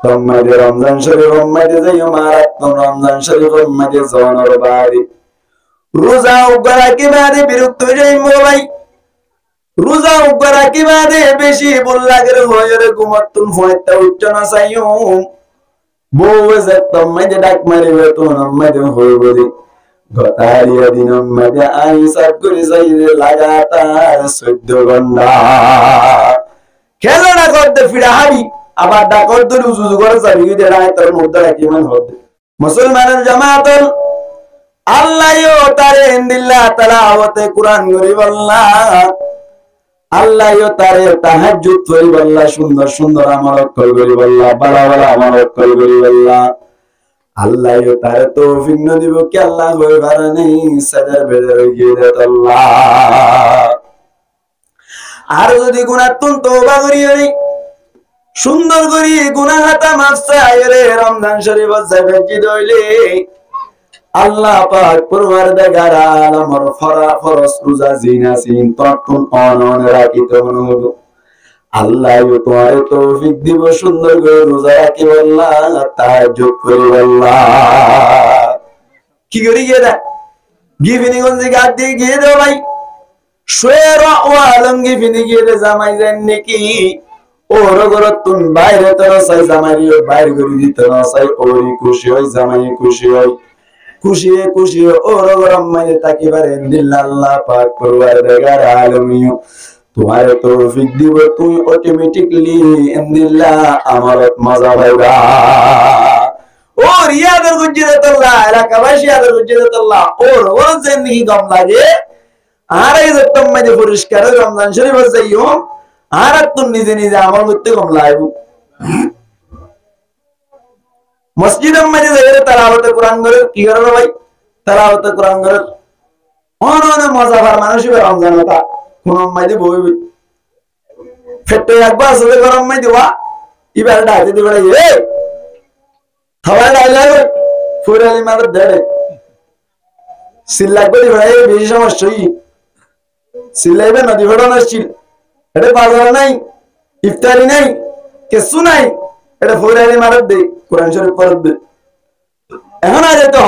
তোমাদের রমজান শরীফ উম্মতে যাইও মারাত্মক রমজান শরীফ উম্মতে জোনের বাড়ি রোজা উগরা কি বাদে বিরক্ত যাই ভাই রোজা উগরা কি বাদে বেশি ভুল লাগে হয়রে ঘুমাতুন হয়তা উচ্চ না চাইও বউ যে তোমাদের ডাক মারিবে তো উম্মতে হইবদি গতারিয়া দিন উম্মতে আইসা করে যাইরে লাগাতার 14 ঘন্টা খেলা না করতে ফিরা হারি আবার ডাকর দূর উজু করে যাবি যে রাতের মধ্যে কিমান হবে মুসলমানের জামাতুল আল্লাহও তারে ইন্দিল্লাহ তালাওয়াতে কুরআন করি আল্লাহ আল্লাহও তারে তাহাজ্জুদ করি আল্লাহ সুন্দর সুন্দর আমল করি আল্লাহ বালা বালা আমল করি আল্লাহ আল্লাহও তারে তৌফিক ন দিব কি আল্লাহ হই বারানি সাদার বেরে গিয়ে দে আল্লাহ আর যদি গুনাহ তুন তওবা করিও নি সুন্দর করি গুনাহ হাতা মাফ চাইরে রমজান শরীফ জাবেজি দইলে আল্লাহ পাক পরওয়ারদিগার আলমের ফরজ রোজা জিনা সিন তখন অনন রাখিতে হলো আল্লাহ তোমার তৌফিক দিব সুন্দর করে রোজা রাখি আল্লাহ তাহাজ্জুদ করি আল্লাহ কি করি গেদা গিভিনি গঞ্জি গাদ দিয়ে গিয়ে দাও ভাই শুয়ের ও আলম গিভিনি গিয়ে জামাই যান নাকি ওর গরতুন বাইরে তোর সাই জামাইও বাইর করে দিতে না সাই ওরি খুশি হই জামাই খুশি হই খুশি খুশি ওর গরম মানে তাকিবার ইন্দিল্লাহ আল্লাহ পাক পরওয়ারদিগার আলমিও তোমার তৌফিক দিব তুই অটোমেটিক্যালি ইন্দিল্লাহ আমারত মজা পাইবা ও রিয়াদের গুজরাতুল্লাহ এলাকাবাসী আদের গুজরাতুল্লাহ ওর জিন্দেগি কম লাগে আর এই যে তোমাদের পরিষ্কার রমজান শরীফ যাইও আর তুই নিজে নিজে আমল করতে কম লাগবে মসজিদের মধ্যে যাইরে তেলাওয়াত কোরআন করে কি করবে ভাই তেলাওয়াত কোরআন করে অননে মজা ভার মানুষই রমজান হতা কোন মধ্যে বইবি ফেটে একবার আসলে গরম মধ্যে ওয়া এবার ডাইতে দিবে এ খাওয়া ডাইলাগ ফুরালি মার দেড়ে সিল্লাক বলি ভাই বেশি সমস্যা সিল্লাইবে নদী ভেড়ানো ছিল এটা বাজার নাই ইফতারি নাই কিছু নাই এটা ফুরালি মারত দে কোরআন শরীফ পড়ত দে এখন আজ তো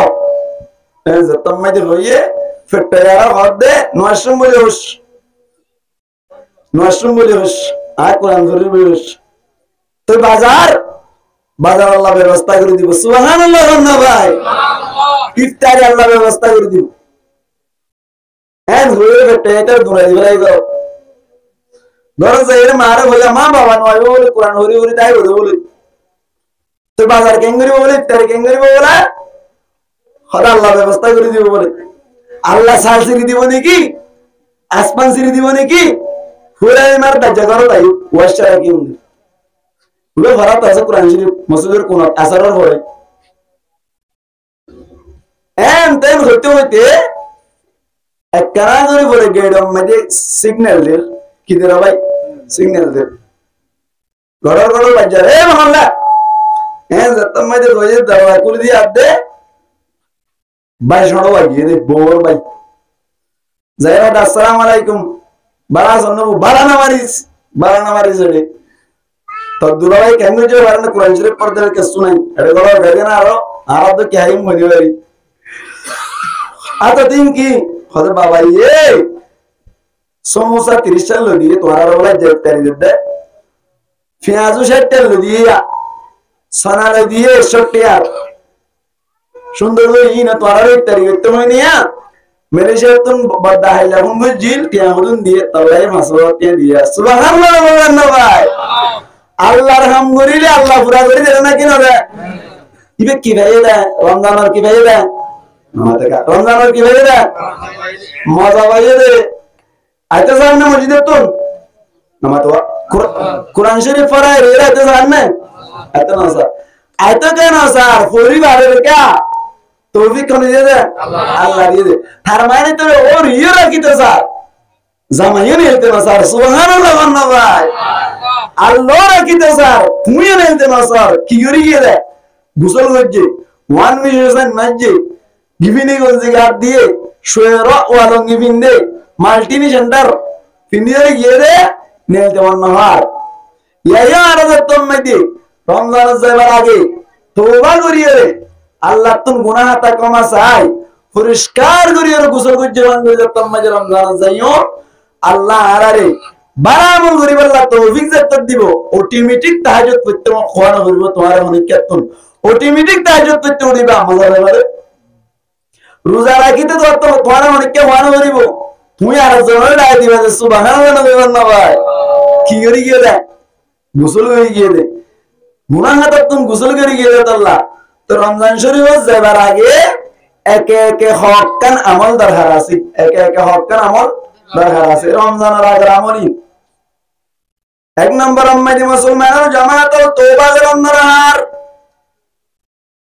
তোমাদের হইয়ে ফেটে যারা হদ দে নয়শম বলে হোস নয়শম বলে হোস আর কোরআন শরীফ বলে হোস তো বাজার বাজার আল্লাহ ব্যবস্থা করে দিব সুবহানাল্লাহ না ভাই ইফতারি আল্লাহ ব্যবস্থা করে দিব এন হইয়ে ফেটে এটা দূরে দিলাই গো ধরো যাইরে মারে বলে মা বাবা নয় বলে কোরআন হরি হরি তাই বলে তো বাজার কেঙ্গরি বলে ইফতারি কেঙ্গরি বলে খোদা আল্লাহ ব্যবস্থা করে দিব বলে আল্লাহ সাল সিরি দিব নাকি আসমান সিরি দিব নাকি ফুরাই মার দাজ্জা করো তাই ওয়াশা কি উনি পুরো ভারত আছে কোরআন শরীফ মসজিদের কোন আসারের হয় এম তেম হইতে হইতে এক কানা করে বলে গেডম মধ্যে সিগন্যাল দে কি দে ভাই সিগন্যাল দে গড়র গড়র বাজা রে মহল্লা হ্যাঁ যতম মধ্যে রোজে দাওয়া করে দিয়ে আদে ভাই শোনো ভাই ये बोर भाई जयरा अस्सलाम वालेकुम बड़ा सुनो बड़ा ना मारिस रे तो दुला भाई केंगे जो वारने कुरान शरीफ पढ़ते के सुनाई अरे बोलो गए ना आरो तो क्या ही मनी वाली आता दिन की खुद बाबा ये समोसा 30 चल लो दिए तुम्हारा वाला जेब तेरी दे प्याजू शेट चल लो दिए या सना ले दिए शर्ट यार सुंदर लो ये ना तुम्हारा एक तरीके तो मैं नहीं आ मेरे से तुम बड़ा है लगूं मैं जील क्या होतुन दिए तवलाई मसला क्या दिया सुबहानल्लाह ना भाई अल्लाह रहमगुरिले अल्लाह पूरा करी दे ना कि ना रे इबे की भाई रे रमजान और की भाई रे नमाते का रमजान और की भाई रे मजा भाई रे आते सामने मस्जिद तुम नमाते कुरान शरीफ पढ़ा रे आते सामने आते ना सर आते क्या ना सर पूरी बारे में क्या तौफीक कौन दे दे अल्लाह दे दे हर मायने तो और ये रखी तो सर जमाने नहीं होते ना सर सुबहानल्लाह वन्ना भाई अल्लाह रखी तो सर तुम्हें नहीं होते ना सर क्यों ये दे गुसल गज्जे वन मिशन नज्जे गिविनी को जिगार दिए शेरा वालों गिविंदे माल्टीनी सेंटर फिनियर ये दे नहीं तो वन्ना हार या यार अगर तुम में दे রমজান যাবার আগে তওবা করিয়ে আল্লাহ তুন গুনাহ তা ক্ষমা চাই পরিষ্কার করিয়ে গোসল করতে বান্ধে যেতাম মাঝে রমজান যাইও আল্লাহ আরারে বারামল করিব আল্লাহ তৌফিক জাত দিব অটোমেটিক তাহাজ্জুদ পড়তে খোয়ানো করব তোমার অনেক কেতন অটোমেটিক তাহাজ্জুদ পড়তে উঠিবা মজা হবে রোজা রাখিতে তো তোমার অনেককে খোয়ানো করিব তুমি আর জনের ডাই দিবা যে সুবহানাল্লাহ বলবেন না ভাই কি করি গিয়ে দেয় গোসল করে গিয়ে দে গুনাহ হাত তুমি গোসল করে গিয়ে দে আল্লাহ তো রমজান শরীফ যাবার আগে একে একে হক্কান আমল দরকার আছে একে একে হক্কান আমল দরকার আছে রমজানের আগের আমলই এক নম্বর উম্মতি মুসলমানের জামাত তওবা করার হার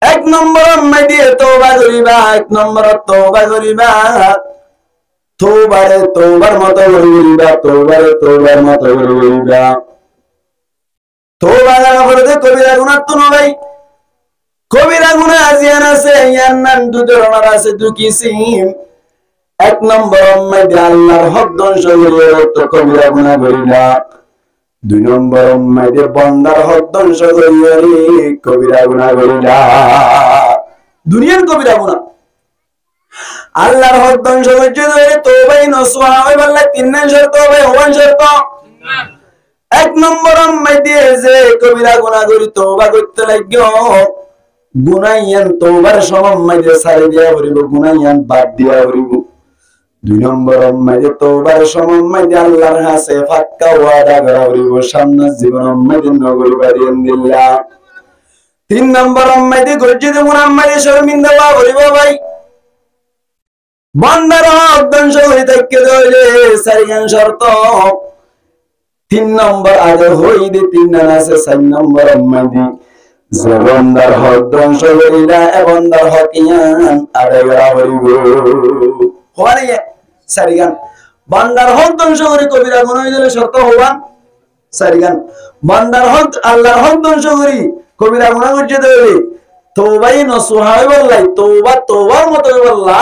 এক নম্বর উম্মতি তওবা করিবা এক নম্বর তওবা করিবা তওবার মতো করিবা তওবার মতো করিবা তওবা না করতে কবিরা গুনাহ তো নয় কবিরা গুনাহ আজিয়ান আছে ইয়ার নাম দুধরণার আছে দুকিসিম এক নম্বর উম্মতি আল্লাহর হক ধ্বংস করিয়া তো কবিরা গুনাহ করিলা দুই নম্বর উম্মতি বান্দার হক ধ্বংস করিয়া কবিরা গুনাহ করিলা দুনিয়ার কবিরা গুনাহ আল্লাহর হক ধ্বংস করতে ধরে তওবাই নসুহা হয় বললে তিন নম্বর তওবাই হওয়ান শর্ত এক নম্বর উম্মতি যে কবিরা গুনাহ করি তওবা করতে লাগিও গুনাইয়ান তওবার সময় ছাড়ি দিয়া করিব গুনাইয়ান বাদ দিয়া করিব দুই নম্বর উম্মতি তওবার সময় আল্লাহর কাছে পাক্কা ওয়াদা করা করিব সামনে জীবন উম্মতি নগরী বাড়িয়ে দিল্লা তিন নম্বর উম্মতি গর্জিত মুহাম্মদ শর্মিন্দা হওয়া করিব ভাই বান্দার হক ধ্বংস হয়ে থাকে ধরে সারিগান শর্ত তিন নম্বর আগে হইতে তিন নাম আছে চার নম্বর উম্মতি যে বান্দার হক ধ্বংস করিলা বান্দার হক ইয়ান আদায় করা হইব হওয়ারে সারিগান বান্দার হক ধ্বংস করে কবিরা গুনাহ হইলে শর্ত হওয়ান সারিগান বান্দার হক আল্লাহর হক ধ্বংস করি কবিরা গুনাহ করতে দেবে তওবাই নসুহা বললাই তওবা তওবার মতো বললা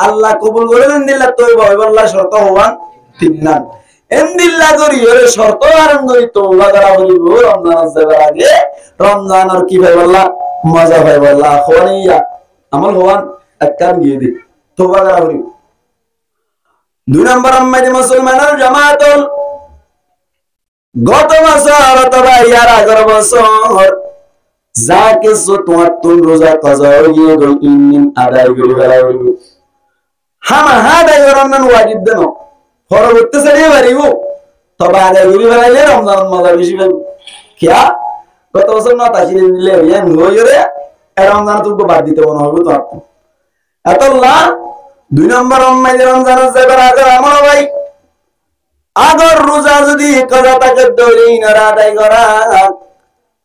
আল্লাহ কবুল করে দেন দিল্লা তওবা বললা শর্ত হওয়ান তিন নাম এন্দিল্লা করি ওরে শর্ত আরম্ভ করি তওবা করা হইব রমজান যাবার আগে রমজানের কি ভাই বললা মজা ভাই বললা খোয়ানিয়া আমল হওয়ান এক কাম গিয়ে দি তওবা করা হইব দুই নম্বর উম্মতি মুসলমানের জামাতুল গত বছর অথবা ইয়ার আগের বছর যা কিছু তোমার তুল রোজা কাজা হয়ে গেল ইন আদায় করে ফেলা হইব হামা আদায় করার ওয়াজিব দেন পরবর্তী সারিয়ে পারিব তবে আদায় করে ফেলাইলে রমজান মজা বেশি পাইব কিয়া গত বছর না তাসি দিলে হইরে রমজান তুমি বাদ দিতে মনে হবে তো এতল্লা দুই নম্বর উম্মতি রমজানের যাবার আগে আমার ভাই আগর রোজা যদি কাজা তাকে দৌড়ি না আদায় করা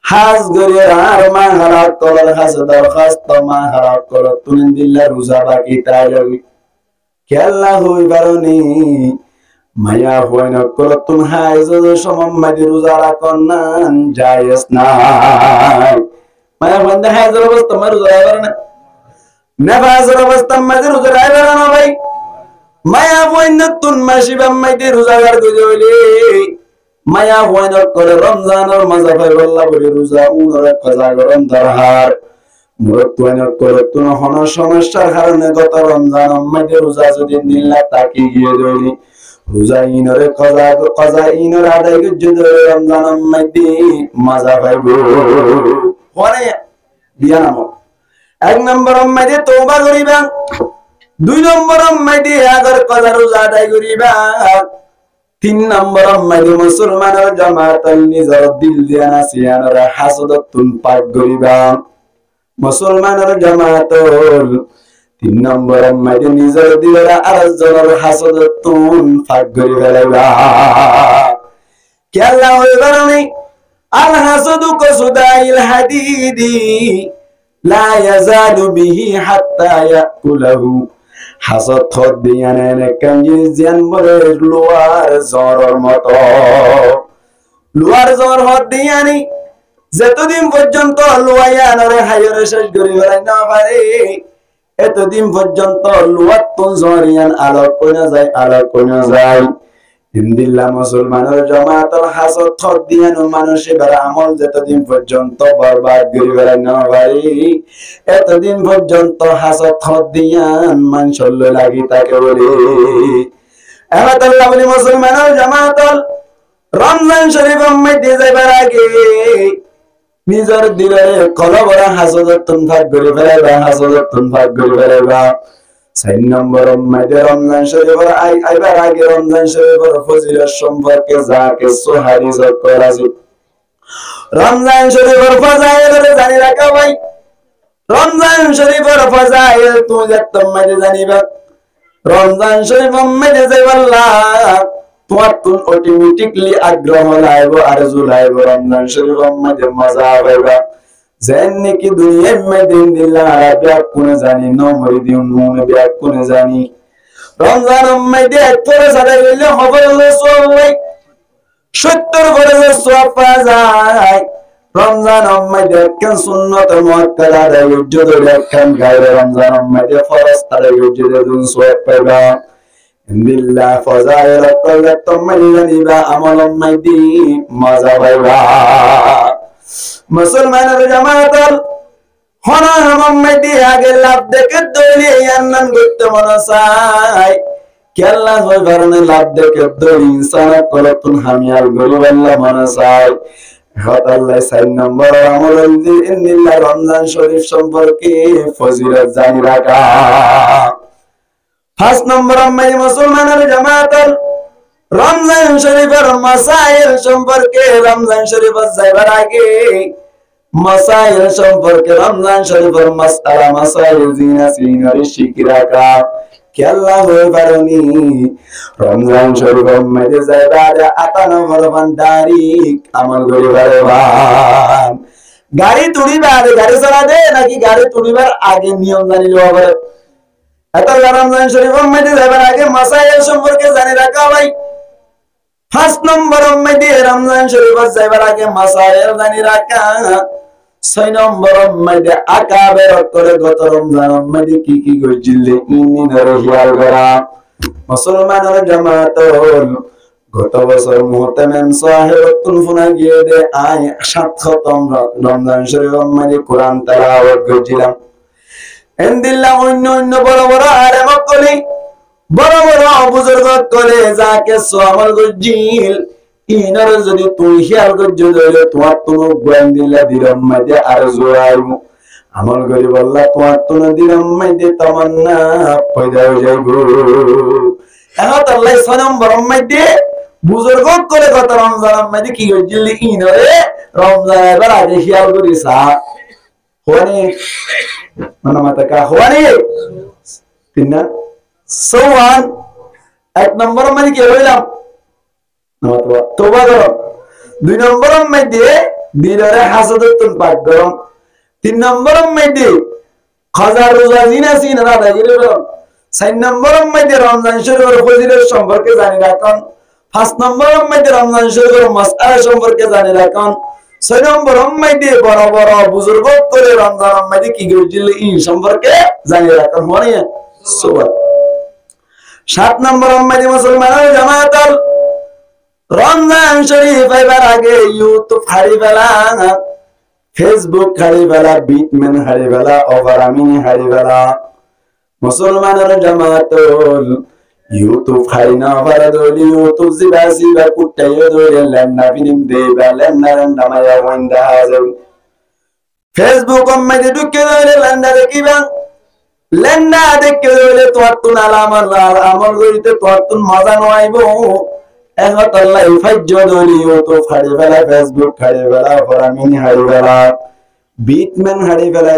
হাজ গরে আর মা হারাত করার হাসে দরখাস্ত মা হারাত কর তুলিন দিল্লা রোজা বাকি তাই যাবি খেলা হই বারণী মায়া হই না কর তুম হাই যদি সমম্মাদি রোজা রাখন না জায়েজ নাই মায়া বন্ধে হাই জর অবস্থা মার রোজা রাখবার না নেফাজের অবস্থা মাঝে রোজা রাখবার না ভাই মায়া বন্ধে তুন মাসি বাম্মাইতে রোজা রাখ হইলে মায়া হইনা করে রমজানের মজা পাই বললা বলে রোজা উনরে কাজা গরম দরহার মুরত হইনা করে তুন হন সমস্যার কারণে গত রমজান মধ্যে রোজা যদি দিল্লা তাকি গিয়ে দইনি রোজা ইনরে কাজা ইনরে আদায় করে রমজান মধ্যে মজা পাইব পরে বিয়া নাম এক নম্বর মধ্যে তওবা করিবা দুই নম্বর মধ্যে আগর কাজা রোজা আদায় করিবা তিন নম্বর উম্মতি মুসলমানের জামাতাল নিজর দিল দিয়া নাসিয়ানরা হাসদতুন পাক করিবা মুসলমানের জামাতাল তিন নম্বর উম্মতি নিজর দিলরা আরজনের হাসদতুন পাক করি ফেলাইবা কেলা হইবার নাই আল হাসদু কসুদাইল হাদিদি লা ইয়াজালু বিহি হাত্তা ইয়াকুলহু হাসদ থদ দিয়ানে কাঞ্জি জিয়ান বলে লোয়ার জ্বরের মতো লোয়ার জ্বর হদ দিয়ানি যতদিন পর্যন্ত লোয়ায়ানরে হায়রে শেষ করি বেড়াই না পারে এতদিন পর্যন্ত লোয়ার তো জ্বরিয়ান আলোক কইনা যায় হিন্দিল্লা মুসলমানের জামাতের হাসত থর দিয়ানো মানুষ এবার আমল যতদিন পর্যন্ত বরবাদ করে বেড়ায় না ভাই এতদিন পর্যন্ত হাসত থর দিয়ান মানুষের লাগি তাকে বলে আল্লাহ বলি মুসলমানের জামাতল রমজান শরীফ মধ্যে যাইবার আগে নিজের দিলের কলবরা হাসদতন ভাগ করে ফেলাইবা হাসদতন ভাগ করে ফেলাইবা 4 নম্বর মধ্যে রমজান শরীফের আইবার আগে রমজান শরীফের ফজিলত সম্পর্কে যা কিছু হাদিস করা আছে রমজান শরীফের ফজাইল জানি রাখা ভাই রমজান শরীফের ফজাইল তুমি একদম মধ্যে জানিবা রমজান শরীফের মধ্যে যাইবাল্লাহ তোমার তুন অটোমেটিকলি আগ্রহ লাইব আরজু লাইব রমজান শরীফের মধ্যে মজা পাইবা যেন কি দুনিয়ার মধ্যে দিল্লা ব্যাক কোনে জানি নমরি দিন মনে ব্যাক কোনে জানি রমজান মধ্যে তোরে সাদা হইলে হবে সব ভাই 70 বছর সওয়াব পাওয়া যায় রমজান মধ্যে কেন সুন্নাত মুআক্কাদা দেয় ইজ্জত রাখেন গায়রে রমজান মধ্যে ফরজ তারে ইজ্জত দুন সওয়াব পাইবা ইন্দিল্লাহ ফজাইল কলত মাইলানিবা আমল মধ্যে মজা পাইবা মুসলমানের জামাতল হনা মধ্যে আগে লাভ দেখে দৌড়ে আনন্দ করতে মনে চাই কেল্লা হয় কারণে লাভ দেখে দৌড়ি ইনসান কলতুন হামিয়াল গরিবাল্লাহ মনে চাই হত আল্লাহ 4 নম্বর আমল ইন্দিল্লাহ রমজান শরীফ সম্পর্কে ফজিলত জানি রাখা 5 নম্বর মুসলমানের জামাতল রমজান শরীফের মাসাইল সম্পর্কে রমজান শরীফের যাইবার আগে মাসাইল সম্পর্কে রমজান শরীফের মাসআলা মাসাইল জিনা সিনারি শিকিরাকা কেল্লা হয়ে পারনি রমজান শরীফের মধ্যে যাইবার 58 ঘন্টারি আমল করিবার ভান গাড়ি তুড়িবার গাড়ি চালাতে নাকি গাড়ি তুড়িবার আগে নিয়ম জানিলে হবে এত রমজান শরীফের মধ্যে যাইবার আগে মাসাইল সম্পর্কে জানি রাখা ভাই 5 নম্বর মধ্যে রমজান শরীফের যাইবার আগে মাসাইল জানি রাখা 6 নম্বর মধ্যে আকাবের করে গত রমজান মধ্যে কি কি গজিলে ইনিনের হিয়াল করা মুসলমানের জামাতল গত বছর মুহতামিম সাহেবতুল ফুনা গিয়ে দে আই 7 খতম রমজান শরীফের মধ্যে কোরআন তেলাওয়াত গজিলাম ইনদিল্লাহ অন্য বড় বড় আলেম কলি বড় বড় বুজুর্গ করে যাকে আমল গজিল ইনার যদি তুই হিয়াল গজ্জু দইলে তোমার তুনো গুয়ান দিলা দিরম মধ্যে আর জোয়াইব আমল করি বললা তোমার তুনো দিরম মধ্যে তামান্না পয়দা হয়ে যাইব এখন আল্লাহ 6 নম্বর মধ্যে বুজুর্গ করে কত রমজান মধ্যে কি গজিল ইনারে রমজান এবার আগে হিয়াল করিসা হনি মানে মাতা কা হনি তিনা সোয়ান 1 নম্বর মানে কি হইলাম তোবা করো 2 নম্বর মধ্যে দিলরে হাসদতুন পাক করো 3 নম্বর মধ্যে খাজা রোজা জিনা সিনা রাদা গিরে করো 4 নম্বর মধ্যে রমজান শরীফের ফজিলত সম্পর্কে জানি রাখুন 5 নম্বর মধ্যে রমজান শরীফের মাসআলা সম্পর্কে জানি রাখুন 6 নম্বর মধ্যে বড় বড় বুজুর্গ করে রমজান মধ্যে কি গজিল ই সম্পর্কে জানি রাখুন মনে সুবহান 7 নম্বর মধ্যে মুসলমানের জামাতল রমজান শরীফ আইবার আগে ইউটিউব হারি ফেলা ফেসবুক হারি ফেলা বিটম্যান হারি ফেলা ওভারামিন হারি ফেলা মুসলমানের জামাতল ইউটিউব হারি না পারা দলি ইউটিউব জিবাসি বা কুটাইও দলে লেন্না ফিল্ম দেবা লেন্না রান্না মায়া ওয়ান্ডা হাজার ফেসবুক মধ্যে ঢুকে দলে লেন্না দেখিবা লেন্না দেখে দলে তোর তুন আলামাল আমল করিতে তোর তুন মজা নয়াইব এখন আল্লাহ ফাজ্জদলি ইউটিউব হারি ফেলা ফেসবুক হারি ফেলা ওভারামিন হারি ফেলা বিটম্যান হারি ফেলা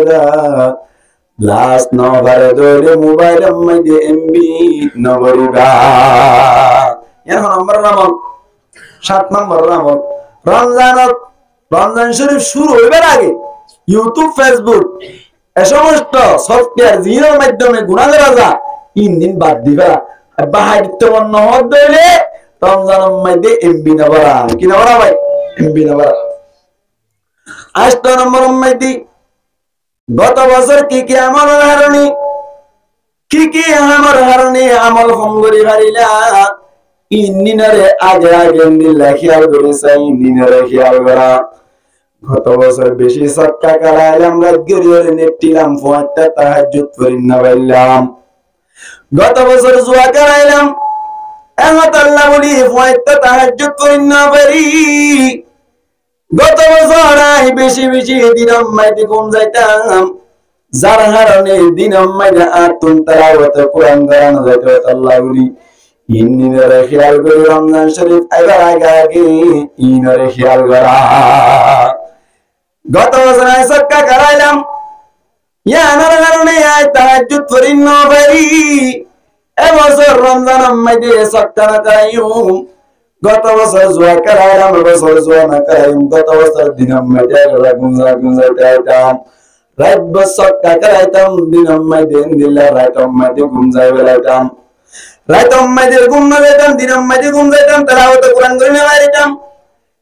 লাস্ট নবারে দৌড়ে মোবাইল মধ্যে এমবি নবরিবা এখন নম্বর নাম 7 নম্বর নাম রমজান শরীফ শুরু হইবার আগে ইউটিউব ফেসবুক এ সমস্ত সফটওয়্যার জিনের মাধ্যমে গুনাহের রাজা 3 দিন বাদ দিবা বাহাইতে মন হদলে রমজানের মধ্যে এমবি নবরা কি নবরা ভাই এমবি নবরা 8 নম্বর মধ্যে গত বছর কি কি আমল হারণি আমল ভঙ্গরি হারিলা ইন্নিনারে আগে আগে নিল্লা খেয়াল করেছে ইন্নিনারে খেয়াল করা গত বছর বেশি সক্কা কারাইলাম রাত গড়িয়ে নেটিলাম ফোয়ারটা তাহাজ্জুদ করি না বাইলাম গত বছর জুয়া কারাইলাম এমত আল্লাহ বলি ফোয়ারটা তাহাজ্জুদ করি না পারি গত বছর আই বেশি বেশি দিন মাইতে ঘুম যাইতাম যার হারণে দিন মাইতে আতুন তালাওয়াত কোরআন গানো যাইতো আল্লাহ বলি ইন্নিনারে খেয়াল করি রমজান শরীফ এবার আগে আগে ইনারে খেয়াল করা গত বছর আই সক্কা কারাইলাম ইয়ানার কারণে আই তাহাজ্জুদ করি না পারি এবছর রমজান মাইতে সক্কা না কারাইম গত বছর জুয়া কারাইলাম এবছর জুয়া না কারাইম গত বছর দিন মাইতে গুঞ্জা গুঞ্জাইতে আইতাম রাত বছর সক্কা কারাইতাম দিন মাইতে দিল্লা রাত মাইতে গুঞ্জাই বেড়াইতাম রাত মাইতে ঘুম না যাইতাম দিন মাইতে ঘুম যাইতাম তেলাওয়াত কোরআন করি না বাইরিতাম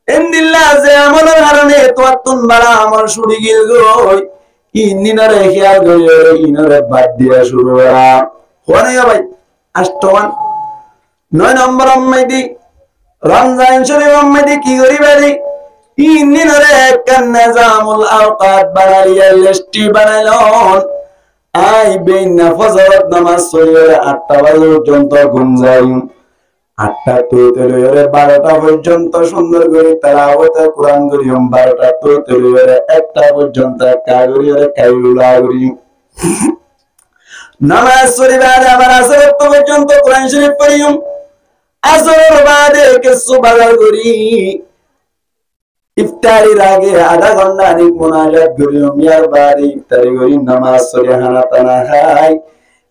ইন্দিল্লাহ যে আমলের কারণে তোয়াতুন বাড়া আমল শুরু গিল গই ইন্নিনারে খেয়াল করিও ইনারে বাদ দিয়া শুরু করা কোনে ভাই আষ্টমান 9 নম্বর মাইদি রমজান শরীফ মাইদি কি করি বাড়ি ইন্নিনারে একটা নিজামুল আওকাত বানাইয়া লিস্টি বানাইলন আই বেনা ফজরত নামাজ পড়িয়া 8টা বাজে পর্যন্ত ঘুম যাই 8টা তুইতলিরে 12টা পর্যন্ত সুন্দর করে তেলাওয়াত কোরআন করি 12টা তুইতলিরে 1টা পর্যন্ত কাগরিরে কাইলুলা করি নামাজ পড়িবা আবার আসর পর্যন্ত কোরআন শরীফ পড়িম আসরের বাদে কিছু বাজার করি ইফতারির আগে আধা ঘন্টা অনেক মুনাজাত করি মিয়ার বাড়ি ইফতারি করি নামাজ পড়ে হানা তানা খাই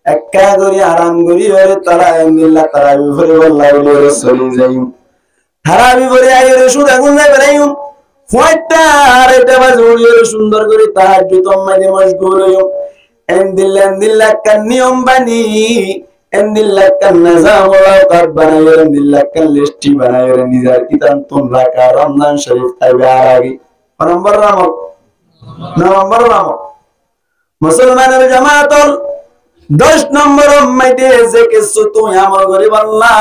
একা করি আরাম করি ওরে তারা আলহামদুলিল্লাহ তারাবি পড়ে আল্লাহ বলে চলে যাই তারাবি পড়ে আগে সুদ আগুন যাই বেরাইম ফয়টা আর এটা বাজ ওরে সুন্দর করে তাহাজ্জুদ মাঝে মশগুল হইম এন্দিল্লাহ কান নিয়ম বানি এন্দিল্লাহ কান নিজাম ওয়াকাত বানাই এন্দিল্লাহ কান লিস্টি বানাই নিজার কিতাব তুন রাখা রমজান শরীফ আইবে আগে নম্বর রাম মুসলমানের জামাতল 10 নম্বর মাইতে যে কিছু তুই আমল গরিব আল্লাহ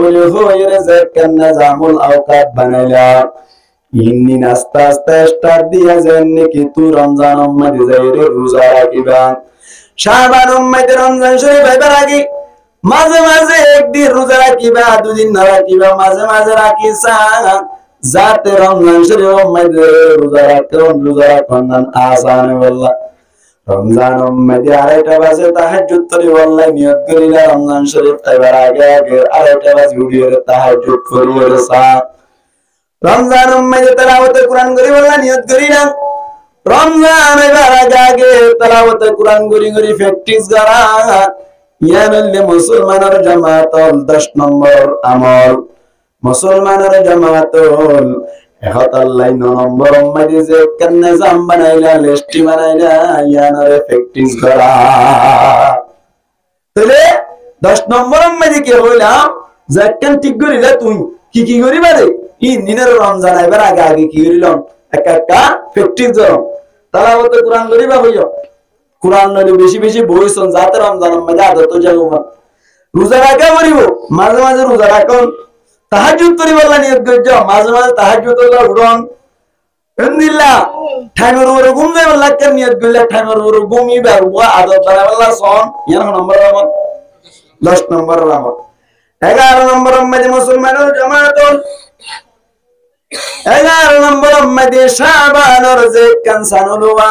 বলে হইরে যে কান নিজামুল আওকাত বানাইলা ইন্নি আস্তে আস্তে স্টার্ট দিয়া যেন কি তুই রমজান মাইতে যাইরে রোজা রাখিবা শাবান মাইতে রমজান শরীফ আইবার আগে মাঝে মাঝে একদিন রোজা রাখিবা দুদিন না রাখিবা মাঝে মাঝে রাখিসা যাতে রমজান শরীফ মাইতে রোজা রাখুন আসান বল্লা রমজান মাইতে 2:30 বাজে তাহাজ্জুদ করি বল্লাই নিয়ত করিলা রমজান শরীফ আইবার আগে আগে 2:30 বাজে উঠিয়ে তাহাজ্জুদ করিও সা রমজান মাইতে তেলাওয়াত কোরআন করি বল্লা নিয়ত করিলা রমজান আইবার আগে তেলাওয়াত কোরআন করি প্র্যাকটিস করা ইয়ানলে মুসলমানের জামাতল 10 নম্বর আমল মুসলমানের জামাতল এখন আল্লাহ 9 নম্বর মাইতে যে কান্নে জাম বানাইলা লিস্টি বানাইলা ইয়ানরে প্র্যাকটিস করা তাহলে 10 নম্বর মাইতে কি হইলাম যাকেন ঠিক করিলা তুই কি করিবা রে দিনের রমজান আইবার আগে কি করিলাম একটা প্র্যাকটিস করো তেলাওয়াত কোরআন করিবা হইও কোরআন নলে বেশি বেশি বইছন যাতে রমজান মাঝে আদত যাগো রোজা রাখা করিব মাঝে মাঝে রোজা রাখুন তাহাজ্জুদ করিব আল্লাহ নিয়ত করছো মাঝে মাঝে তাহাজ্জুদ আল্লাহ উড়ন আলহামদুলিল্লাহ ঠাইমের উপরে ঘুম যাইব লাকের নিয়ত করলে ঠাইমের উপরে ঘুমই বারবো আদত বানাইলা সন ইয়ার নম্বর আমল 10 নম্বর আমল 11 নম্বর মাঝে মুসলমানের জামাতল 11 নম্বর মাঝে শাবানের যে কানসানুল ওয়া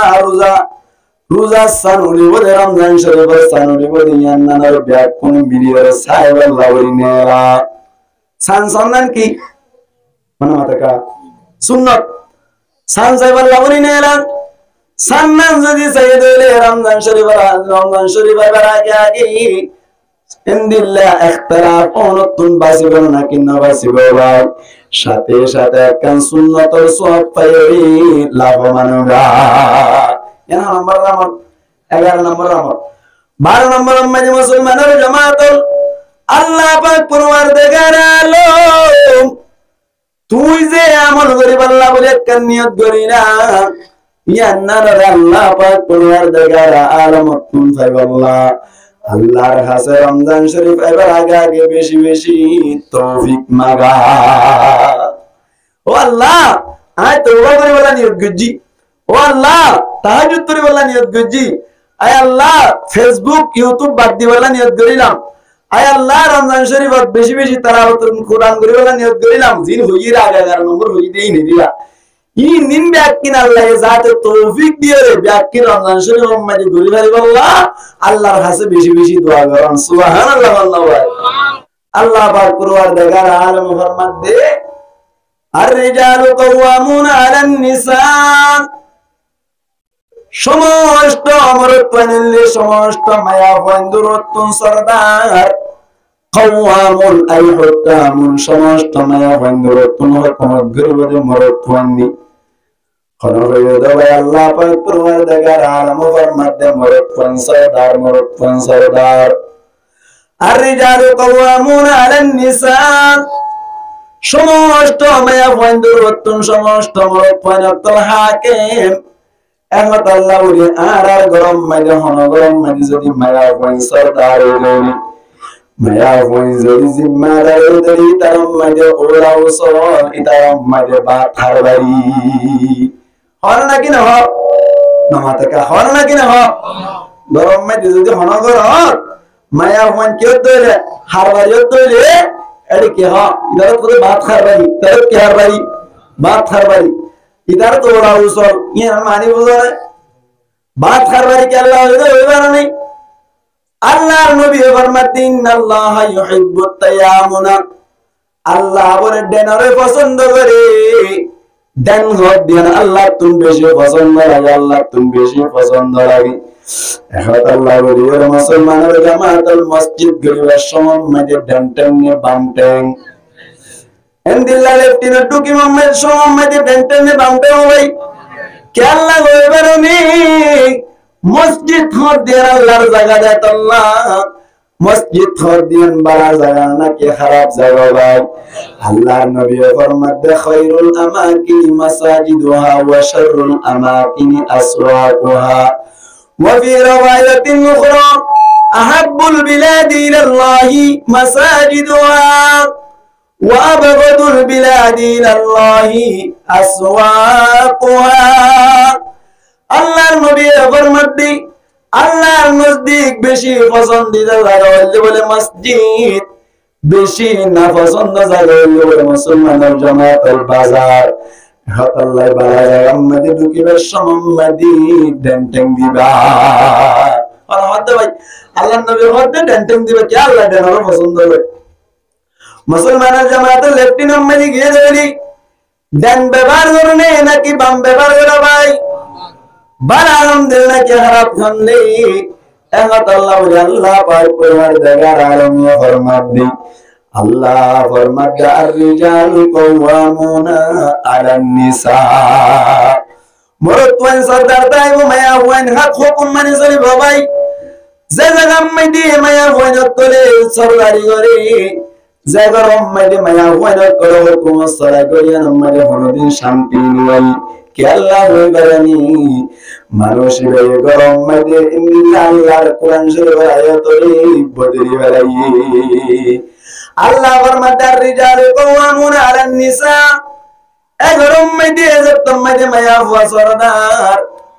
রোজা সানুলি বলে রমজান শরীফ সানুলি বলে ইয়ান্নার ব্যাগ কোন মিলিয়র সাহেব আল্লাহ বলিনেরা সানসন্নান কি মানে মাতাকা সুন্নাত সান সাহেব আল্লাহ বলিনেরা সান্নান যদি সাইয়েদ হইলে রমজান শরীফ আগে ইনদিল্লাহ ইখতিলাফ অনতুন বাসিব নাকি না বাসিব ভাই সাথে সাথে কান সুন্নাতর সওয়াব পাইরি লাভবান হবে এনা নম্বর আমল 11 নম্বর আমল 12 নম্বর মাঝে মুসলমানের জামাতল আল্লাহ পাক পরওয়ারদিগার আলম তুই যে আমল করিব আল্লাহ বলে কান নিয়ত করি না ইয়ান্নার আল্লাহ পাক পরওয়ারদিগার আলম তুন ফাইবাল্লাহ আল্লাহর কাছে রমজান শরীফ এবার আগে আগে বেশি বেশি তৌফিক মাগা। ও আল্লাহ আয় তওবা করে বলা নিয়ত করছি, ও আল্লাহ তাহাজ্জুদ করে বলা নিয়ত করছি, আয় আল্লাহ ফেসবুক ইউটিউব বাদ দিয়ে বলা নিয়ত করিলাম, আয় আল্লাহ রমজান শরীফ বেশি বেশি তালাওয়াত কোরআন করে বলা নিয়ত করিলাম। জিন হইরা আগে 11 নম্বর হই দেই নি দিলা ই নিন ব্যাকিন আল্লাহ যাতে তৌফিক দিয়ে রে ব্যাকিন রমজান শরীফ উম্মতি ঘুরি ভাই আল্লাহ আল্লাহর কাছে বেশি বেশি দোয়া করুন সুবহানাল্লাহ। আল্লাহ পাক পরওয়ারদিগার আলম ফরমান দে আর রিজালু কাওয়ামুনা আলান নিসা, সমস্ত অমরত্বনিলে সমস্ত মায়া বন্ধুরত্বন সরদার কাওয়ামুন আই হুকামুন সমস্ত মায়া বন্ধুরত্বন হুকুমত গরিবদের মরত্বনি আল্লাহ পাক পরওয়ারদিগার আলম ফরমান দে মরত্বন সরদার আর রিজালু কাওয়ামুনা আলান নিসা, সমস্ত মায়া বন্ধুরত্বন সমস্ত মরত্বন হাকিম একমাত্র আল্লাহ বলি আর গরম মাঝে হন গরম মাঝে যদি মায়া বই সরদার হইলি মায়া বই যদি জিম্মাদার হইলি তার মাঝে ওরাও সর ইতার মাঝে বাথার বাড়ি হন নাকি না হক নমাতাকা হন নাকি না হক গরম মাঝে যদি হন গরম মায়া বই কেউ দইলে হার বাড়িও দইলে এটি কি হ ইতার তো বাত খার বাড়ি তার কি হার বাড়ি বাত খার বাড়ি ইদার তো ওরা উসল ইয়ে মানি বুঝারে বাত খারবারি কি আল্লাহ হইবার নাই। আল্লাহর নবী ফরমাতেন ইন্নাল্লাহা ইউহিব্বুত তায়ামুনা, আল্লাহ বলে ডেনরে পছন্দ করে, দেন হদ দেন আল্লাহ তুমি বেশি পছন্দ লাগে, আল্লাহ তুমি বেশি পছন্দ লাগে। এখন আল্লাহ বলি ওর মুসলমানের জামাতুল মসজিদ গরিবের সময় মাঝে ডেন্টেন নিয়ে বামটেন এন্দিল্লা লেফটিনে টুকি মোহাম্মদ সোহাম্মদে বেন্টেনে বাউন্ডে হই কেল্লা হয়ে বেরোনি মসজিদ হদ দিয়ে আল্লাহর জায়গা দেয় আল্লাহ মসজিদ হদ দিয়ে বালার জায়গা নাকি খারাপ জায়গা ভাই। আল্লাহর নবী ফরমাতে খায়রুল আমাকিনি মাসাজিদুহা ওয়া শাররুল আমাকিনি আসওয়াকুহা ওয়া ফি রাওয়ায়াতিন উখরা আহাব্বুল বিলাদি ইলাল্লাহি মাসাজিদুহা وأبغض البلاد إلى الله أسواقها। আল্লাহর নবী ফরমাতে আল্লাহর নজদিক বেশি পছন্দিদা জায়গা হইলে বলে মসজিদ, বেশি না পছন্দ জায়গা হইলে বলে মুসলমানের জামাতের বাজার। হাত আল্লাহ বালা জায়গা মধ্যে ঢুকিবার সমম্মাদি ডেন্টেং দিবা আর হাত ভাই আল্লাহর নবী হাতে ডেন্টেং দিবা কি আল্লাহ ডেনার পছন্দ করে। মুসলমানের জামাতে লেফটিনেন্ট মাঝে গিয়ে দেরি ডান ব্যবহার করনে নাকি বাম ব্যবহার করা ভাই বালাম দিল নাকি খারাপ খান্দি একত আল্লাহ বলে আল্লাহ পাক পরওয়ারদিগার আলম ফরমাতে আল্লাহ ফরমাতে আর রিজালু কাওয়ামুনা আলান নিসা, মরত্বন সরদার তাই মায়া ওয়ান হক হুকুম মানে চলি ভাই যে জায়গা মাইদি মায়া ওয়ান তোলে সরদারি করে জায়গার মাইদি মায়া ওয়ান করে হুকুম সরা করিয়া আমাদের হনদিন শান্তি নিই কে আল্লাহ হইবারানি মানুষের গরম মাইদি ইন্না আল্লাহর কোরআন শরীফ আয়াতরে বদরি বেলাই আল্লাহ ফরমাতে রিজাল কাওয়ামুনা আলান নিসা, গরম মাইদি যতম মাইদি মায়া ওয়া সরদার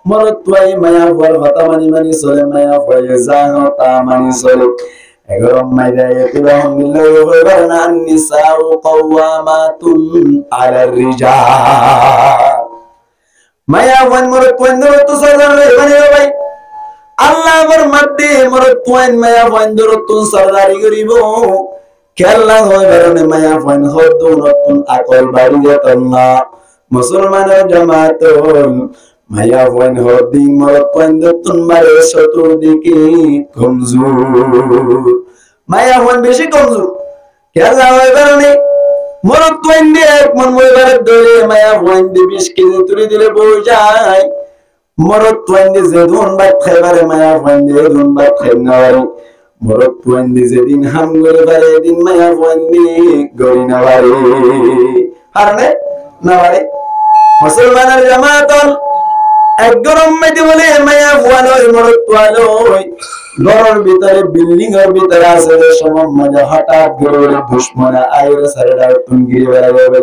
মরত্বই মায়া ওয়ার হতা মানি মানি চলে মায়া ওয়া জাহতা মানি চলে গরম মাইদি এতবাহম নিলো হইবারানা নিসাউ কাওয়ামাতুন আলার রিজাল মায়া ওয়ান মরত্বই দরত সরদার হইবানি ভাই আল্লাহ ফরমাতে মরত্বই মায়া ওয়ান দরত সরদারি করিব কেল্লা হইবারানে মায়া ওয়ান হদু নতুন আকল বাড়ি যেতনা মুসলমানের জামাতুল মায়া ওয়ান হদি মরত্বই নতুন মারে চতুর্দিকে কমজোর মায়া ওয়ান বেশি কমজোর কেল্লা হইবারানে মরত্বই দিয়ে এক মন হইবারে দলে মায়া ওয়ান দি 20 কেজি তুলি দিলে বই যায় মরত্বই দিয়ে যে ধন ভাত খাইবারে মায়া ওয়ান দিয়ে ধন ভাত খাই না মরত্বই দিয়ে যেদিন হাম করে পারে দিন মায়া ওয়ান দিয়ে গরি না পারে হারনে না পারে মুসলমানের জামাতুল এক গরম মেয়েটি বলে মায়া ফুয়ানোই মরদ ফুয়ানোই ঘরের ভিতরে বিল্ডিং এর ভিতরে আছে সময় মজা হঠাৎ করে দুশ্মনা আইরে সারেডা তুমি গিয়ে বেড়াবে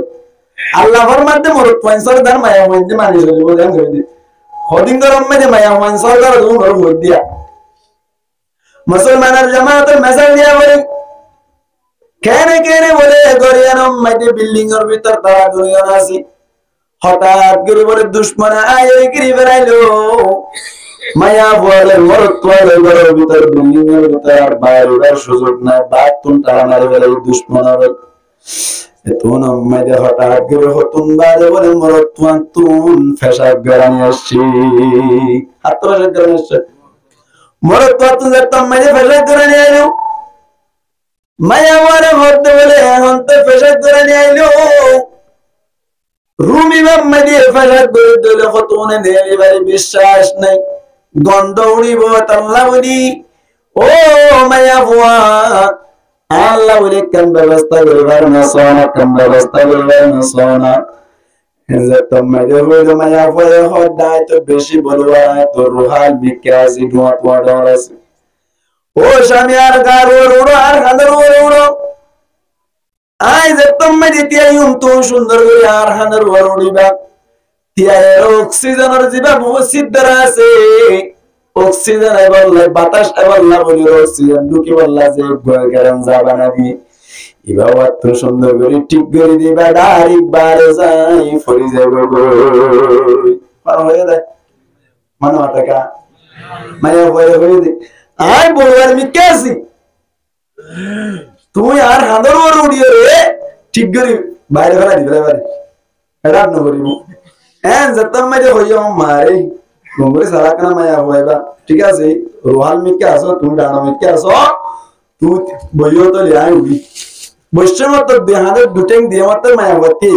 আল্লাহর মধ্যে মরদ ফুয়ান দার মায়া মধ্যে মানুষ বলে হদিন গরম মেয়েটি মায়া ফুয়ান সরকার ঘর ভোট দিয়া মুসলমানের জামাতের মেসেজ দিয়া বলে কেনে কেনে বলে গরিয়ানো মাইতে বিল্ডিং এর ভিতর তারা দুনিয়া আছে হঠাৎ করে বলে দুশ্মনা আয়ে গিরি বেড়াইলো মায়া বলে মরদ তোয়ালে ঘরের ভিতর বিল্ডিং এর ভিতর আর বাইরের সুযোগ নাই বাতুন তারা মারে ফেলে দুশ্মনার এতন মাইতে হঠাৎ করে হতুন বাজে বলে মরদ তোয়ান তুন ফেসাব বেড়ানি আসছি হাত ফেসাব বেড়ানি আসছে মরদ তোয়ান তুন যেতাম মাইতে ফেসাব বেড়ানি আইলো মায়া বলে মরতে বলে এখন তো ফেসাব বেড়ানি আইলো রুমি বাম্মা দিয়ে ফেসাদ করে দিলে কতনে নেলি বাড়ি বিশ্বাস নাই গন্ধ উড়িব তাল্লা বলি ও মায়া ফুয়া আল্লাহ বলি কেন ব্যবস্থা করবার না সোনা কেন ব্যবস্থা করবার না সোনা তোমাদের হইল মায়া ফুয়া হদায় তো বেশি বলবা তো রুহাল বিকাশি ধোয়া তোয়া ডর আছে ও স্বামী আর গার উড়ো আর হাঁদার উড়ো আই যে তুমি দিতিয়া তো সুন্দর করে আর হানার ওর উড়িবা তিয়ার অক্সিজেনের জিবা মুসিদ্দার আছে অক্সিজেন এবল বাতাস এবল না বলি অক্সিজেন ঢুকি বললা যে গরম যাবা না দি ইবা অত সুন্দর করে ঠিক করে দিবা ডাইরেক্ট বারে যাই ফরি যাবে গো পার হয়ে যায় মানো টাকা মায়া হয়ে দে আই বলবার মিকাছি তুই আর হাঁদর ওর উড়িয়ে রে ঠিক করে বাইরে ফেলা দিবে এবারে এটা আপনি করিব হ্যাঁ যেতাম মাঝে হইয়া মারে গঙ্গরে সারা কানা মায়া হইবা ঠিক আছে রোহাল মিকে আসো তুমি ডানা মিকে আসো তুই বইও তো লিয়াই উড়ি বৈশ্য মত দেহাদের দুটেং দিয়ে মত মায়া হতে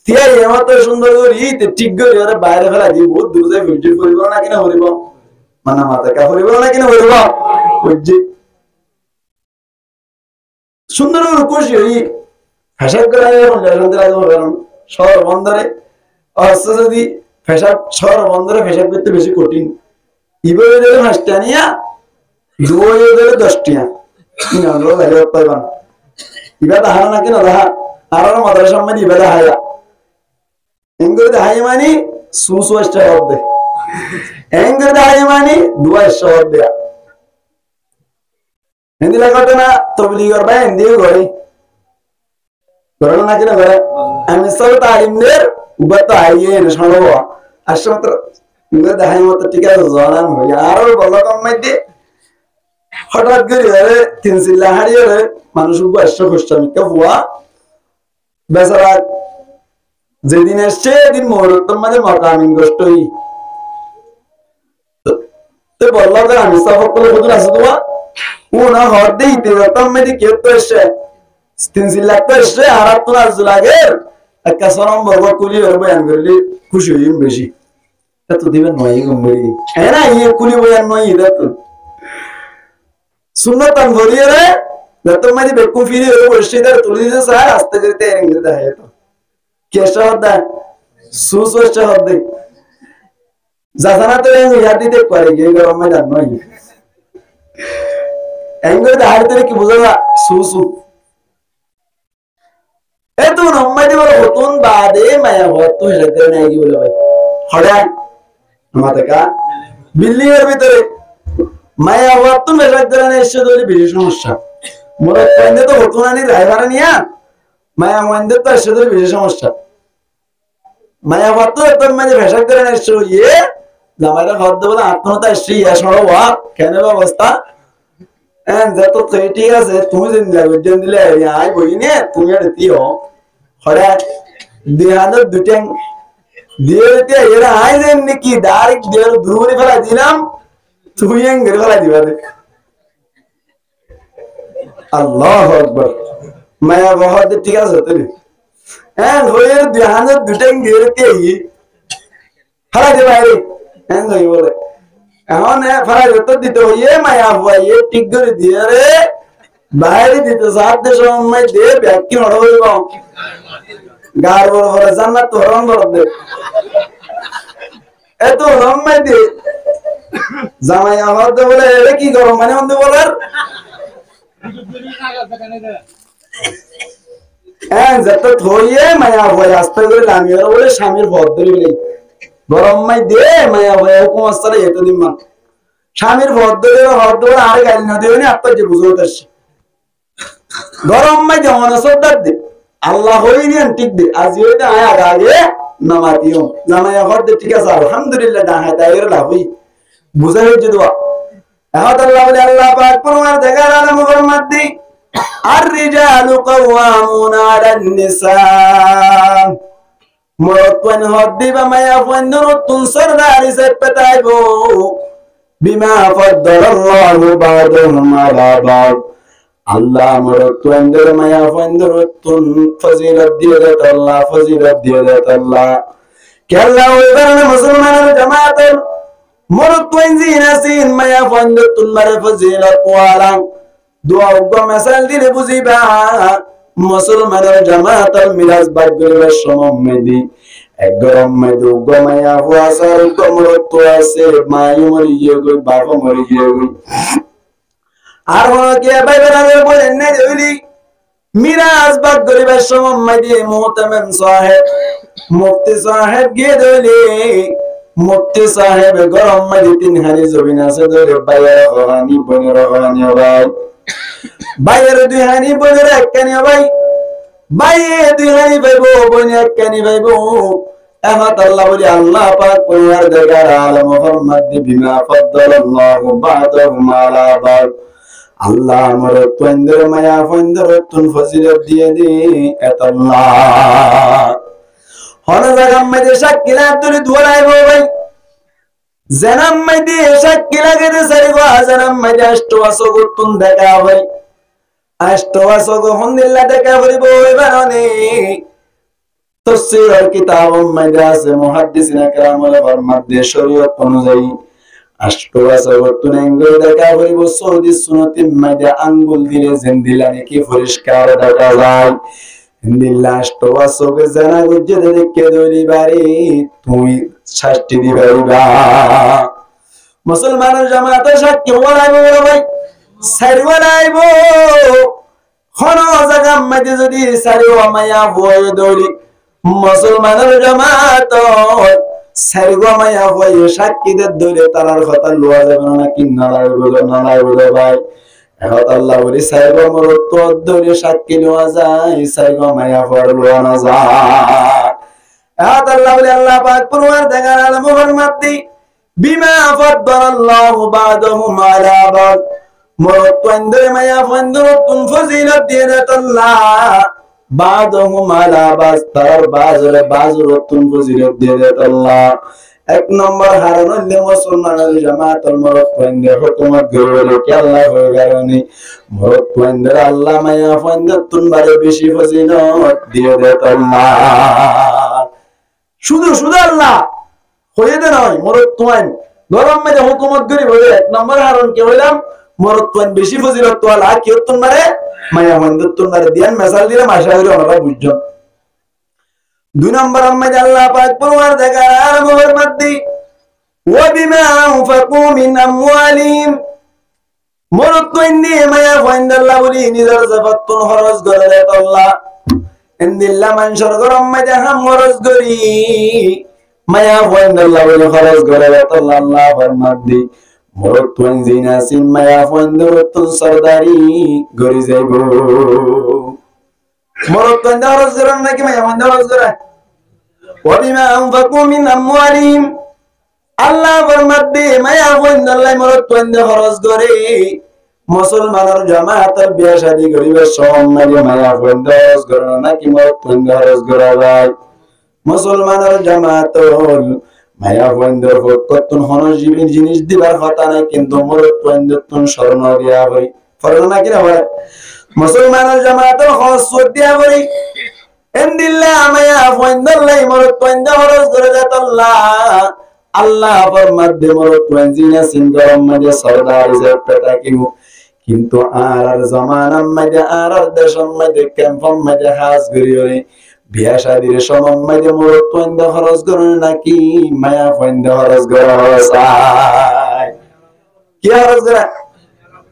তিয়া এমত সুন্দর করি ঠিক করে ওরা বাইরে ফেলা দি বহুত দূর যায় ভিডিও করিব না কিনা করিব মানে মাথা কা করিব না কিনা করিব বুঝছি সুন্দর খুশি হই ফেসাব করে শহর বন্দরে যদি ফেসাব শহর বন্দরে ফেসাব করতে বেশি কঠিন ইবারে দিলে 5 টা নিয়া দুয়ে দিলে 10 টা কিনা ভালো পাইবান ইবাদা হারা না কিনা দেখা আর মাদ্রাসা মানে ইবাদা হায়া এঙ্গরে হাই মানে সুসুষ্টা হবে এঙ্গরে হাই মানে দুয়া শব্দ হিন্দি লাগাতে না তবলিগর ভাই হিন্দি গড়ি গড়ল না কিনা গড়ে আমি সব তালিমদের উগত আইয়ে না শোনাবো আসমাত্র ইংরেজি দেখাই মতো ঠিক আছে জানান হই আর বলো কম মাইতে হঠাৎ করে আরে তিন সিল্লা হারিয়ে রে মানুষ বয়স কষ্টমি কে বুয়া বেচারা যেদিন এসছে দিন মুহূর্তের মাঝে মকামিন কষ্টই তো বললো যে আমি সব সকলে বুঝুন আছে তোমার una horde itirattan medi ketto eshe stinzillatto eshe arattuna azulager akka sonom borgo kuli or bayan gorli khushi hoyim beshi eto diben noy gomberi era iye kuli bayan noy idato sunnatan goriyere datto medi bekku firi or boshi dar tuli de sa aste करते engir da hai to kesha hoda suso eshe horde jazana to en yadi de pare ge garam mein dan noy এঙ্গরে দাঁড় ধরে কি বুঝালা সুসু এত নম্মাইতে বড় হতুন বাদে মায়া হত হেতে নাই কি বলে ভাই হড়া মাথাকা বিল্ডিং এর ভিতরে মায়া হত মেশাক ধরে না এসে ধরে বেশি সমস্যা মোরা কইন্দে তো হতুন আনি ড্রাইভার নিয়া মায়া মন্দে তো এসে ধরে বেশি সমস্যা মায়া হত তো মানে মেশাক ধরে না এসে ইয়ে জামাইরা হদ বলে আত্মহত্যা এসে ইয়া সরব কেন অবস্থা যত ঠিক আছে তুমি যদি লাগবেন দিলে আই বই নে তুমি আর দিও হরে দেহানো দুটেং দিয়ে দিতে এরা আই দেন নাকি ডাইরেক্ট দিয়ে দূরে ফেলা দিলাম তুই এঙ্গরে ফেলা দিবা দে আল্লাহু আকবার মায়া বহুত ঠিক আছে তুমি হয়ে দেহানো দুটেং দিয়ে দিতে ফেলা দিবা রে হই বলে এখন ফেলাই উত্তর দিতে হইয়ে মায়া হইয়ে ঠিক করে দিয়ে রে বাইরে দিতে সাথে সময় দিয়ে ব্যাখ্যা নড় হইব গার বড় বড় জান্নাত তো হরণ বড় দে এত রম্মাই দে জামাই আমার তো বলে এটা কি গরম মানে বন্ধু বলার হ্যাঁ যত থইয়ে মায়া ভয় আস্তে করে লামিয়ে বলে স্বামীর ভর ধরে বলে গরম মাই দে মায়া ভয় হুকুম আসলে এতদিন মান স্বামীর ভর ধরে আর গাড়ি না দেবে না আপনার যে বুঝতে পারছি গরম মাই যেমন শ্রদ্ধার দে আল্লাহ হইনি ঠিক দে আজ হইতে আয় আগে নামাতিও জামাইয়া ঘর দে ঠিক আছে আলহামদুলিল্লাহ ডাহাই তাই লাভ হই বুঝা হয়েছে দোয়া এখন আল্লাহ বলে আল্লাহ পাক পরমার দেখার আলম মুহাম্মদ দি আর রিজালু কাওয়ামুনা আলান নিসা মরতন হদ্দি বা মায়া ফন্দর তুন সরদারি সে পেতাইবো বিমা ফাদ্দালাল্লাহু বা'দাহুম আলা বা'দ আল্লাহ মরতন মায়া ফন্দর তুন ফজিলত দিয়ে দেত আল্লাহ ফজিলত দিয়ে দেত আল্লাহ কেল্লা ওই কারণে মুসলমানের জামাতের মরতন জিনাসিন মায়া ফন্দর তুন মারে ফজিলত ওয়ালা দোয়া উগ্র মেসাল দিলে বুঝিবা মুসলমানের জামাতের মিরাজ বাগের সমমেদি এক গরম মেদু গমায়া ওয়াসার কমরত আছে মায়ু মরি গই বাপ মরি গই আর মনকে বাইবেলের বলেন না দেউলি মিরাজ বাগের সমমেদি মুহতামিম সাহেব মুফতি সাহেব গিয়ে দেউলি মুফতি সাহেব গরম মেদি তিন হানি জমিন আছে ধরে বাইরে রহানি বনে রহানি ভাই বাইয়ের দুই হানি বোনের একখানি ভাই বাইয়ে দুই হানি ভাইবো বোনে একখানি ভাইবো এখন আল্লাহ বলি আল্লাহ পাক পরিবার দেখার আলম মুহাম্মদ বিমা ফাদ্দালাল্লাহু বা'দাহুম আলা বা'দ আল্লাহ আমার তোদের মায়া ফন্দর তুন ফজিলত দিয়ে দি এতাল্লাহ হন জায়গা মধ্যে শাকিলা তুই দোলাইবো ভাই জনাম মধ্যে শাকিলা কে সারিবা জনাম মধ্যে অষ্টআশো তুন দেখা ভাই অষ্টআশো হন্দিল্লা দেখা করিব এবারনে তাফসীরের কিতাব মধ্যে আছে মুহাদ্দিসিনা কেরামুল ফরমাতে শরীয়ত অনুযায়ী অষ্টআশো তুন আঙ্গুল দেখা করিব সৌদি সুন্নতি মধ্যে আঙ্গুল দিলে জিন্দিলা নাকি পরিষ্কার দেখা যায় হিন্দিল্লা অষ্টআশো কে জানা গুজে দেখে দইলি বাড়ি তুই শাস্তি দিবাইবা মুসলমানের জামাতে সাক্ষী বলাইবো ভাই সারিওয়া লাইবো কোন জায়গা মধ্যে যদি সারিওয়া মায়া বয় দৌড়ি মুসলমানের জামাত সারিওয়া মায়া বয় সাক্ষীদের দৌড়ে তারার কথা লওয়া যাবে না কি নালাইবো ভাই এখন আল্লাহ বলি সারিওয়া মরত দৌড়ে সাক্ষী লওয়া যায় সারিওয়া মায়া বয় লওয়া না যায় এখন আল্লাহ বলি আল্লাহ পাক পরওয়ার দেখার আলম মুহাম্মদ দি বিমা ফাদ্দালাল্লাহু বা'দাহুম আলা বা'দ মরতন্দরে মায়া ফন্দর তুন ফজিলত দিয়ে দেত আল্লাহ বা'দাহুম আলা বা'দ তার বাজুর তুন ফজিলত দিয়ে দেত আল্লাহ এক নম্বর হারান হইলে মুসলমানের জামাতের মরতন্দে হুকুমত গড়ে কি আল্লাহ হয়ে গেলনি মরতন্দরে আল্লাহ মায়া ফন্দর তুন বারে বেশি ফজিলত দিয়ে দেত আল্লাহ শুধু আল্লাহ হয়ে দে নয় মরতন গরম মধ্যে হুকুমত গরি বলে এক নম্বর হারণ কি হইলাম মরতন বেশি ফজিলত তো আল্লাহ কি হতন মারে মায়া মন্দতন মারে দিয়ান মেসাল দিলে মাশা হইলো আমরা বুঝছো দুই নম্বর আম্মাদ আল্লাহ পাক পরওয়ার দেখা আর মুহাম্মদ দি ওয়া বিমা আনফাকু মিন আমওয়ালিহিম মরতন দিয়ে মায়া ফন্দল্লাহ বলি নিজের জাফাতন খরচ করে দেত আল্লাহ ইন্দিল্লা মানসর গরম মধ্যে হাম খরচ করি মায়া ফন্দল্লাহ বলে খরচ করে আল্লাহ আল্লাহ ফরমাত দি মরতন জিনাসিন মায়া ফন্দরতন সরদারি গরি যাইবো মরতন খরচ করেন নাকি মায়া ফন্দ খরচ করে ওয়াবিমা আনফাকু মিন আমওয়ালিহিম আল্লাহ ফরমাত দি মায়া ফন্দল্লাহ মরতন খরচ করে মুসলমানের জামাতের বিয়া শাদী করিবে সম্মানে মায়া ফন্দ খরচ করে নাকি মরতন খরচ করে ভাই মুসলমানের জামাতল মায়া বন্ধর কতন হনজীবী জিনিস দিবার কথা নাই কিন্তু মরতন স্বর্ণ দিয়া হই ফরজ না কিনা হয় মুসলমানের জামাতল খরচ দিয়া হই এন্দিল্লা মায়া বন্ধর লাই মরতন খরচ করে দেত আল্লাহ আল্লাহ ফরমাত দে মরতন জিনা সিন গরম মধ্যে সরদার জেপটা কিউ কিন্তু আর জামানার মধ্যে আর দেশের মধ্যে ক্যাম্পের মধ্যে হাজ গরি বিয়া শাদির সময় মাইদে মরত পয়ন্দা খরচ করুন নাকি মায়া পয়ন্দা খরচ করাই কি খরচ করা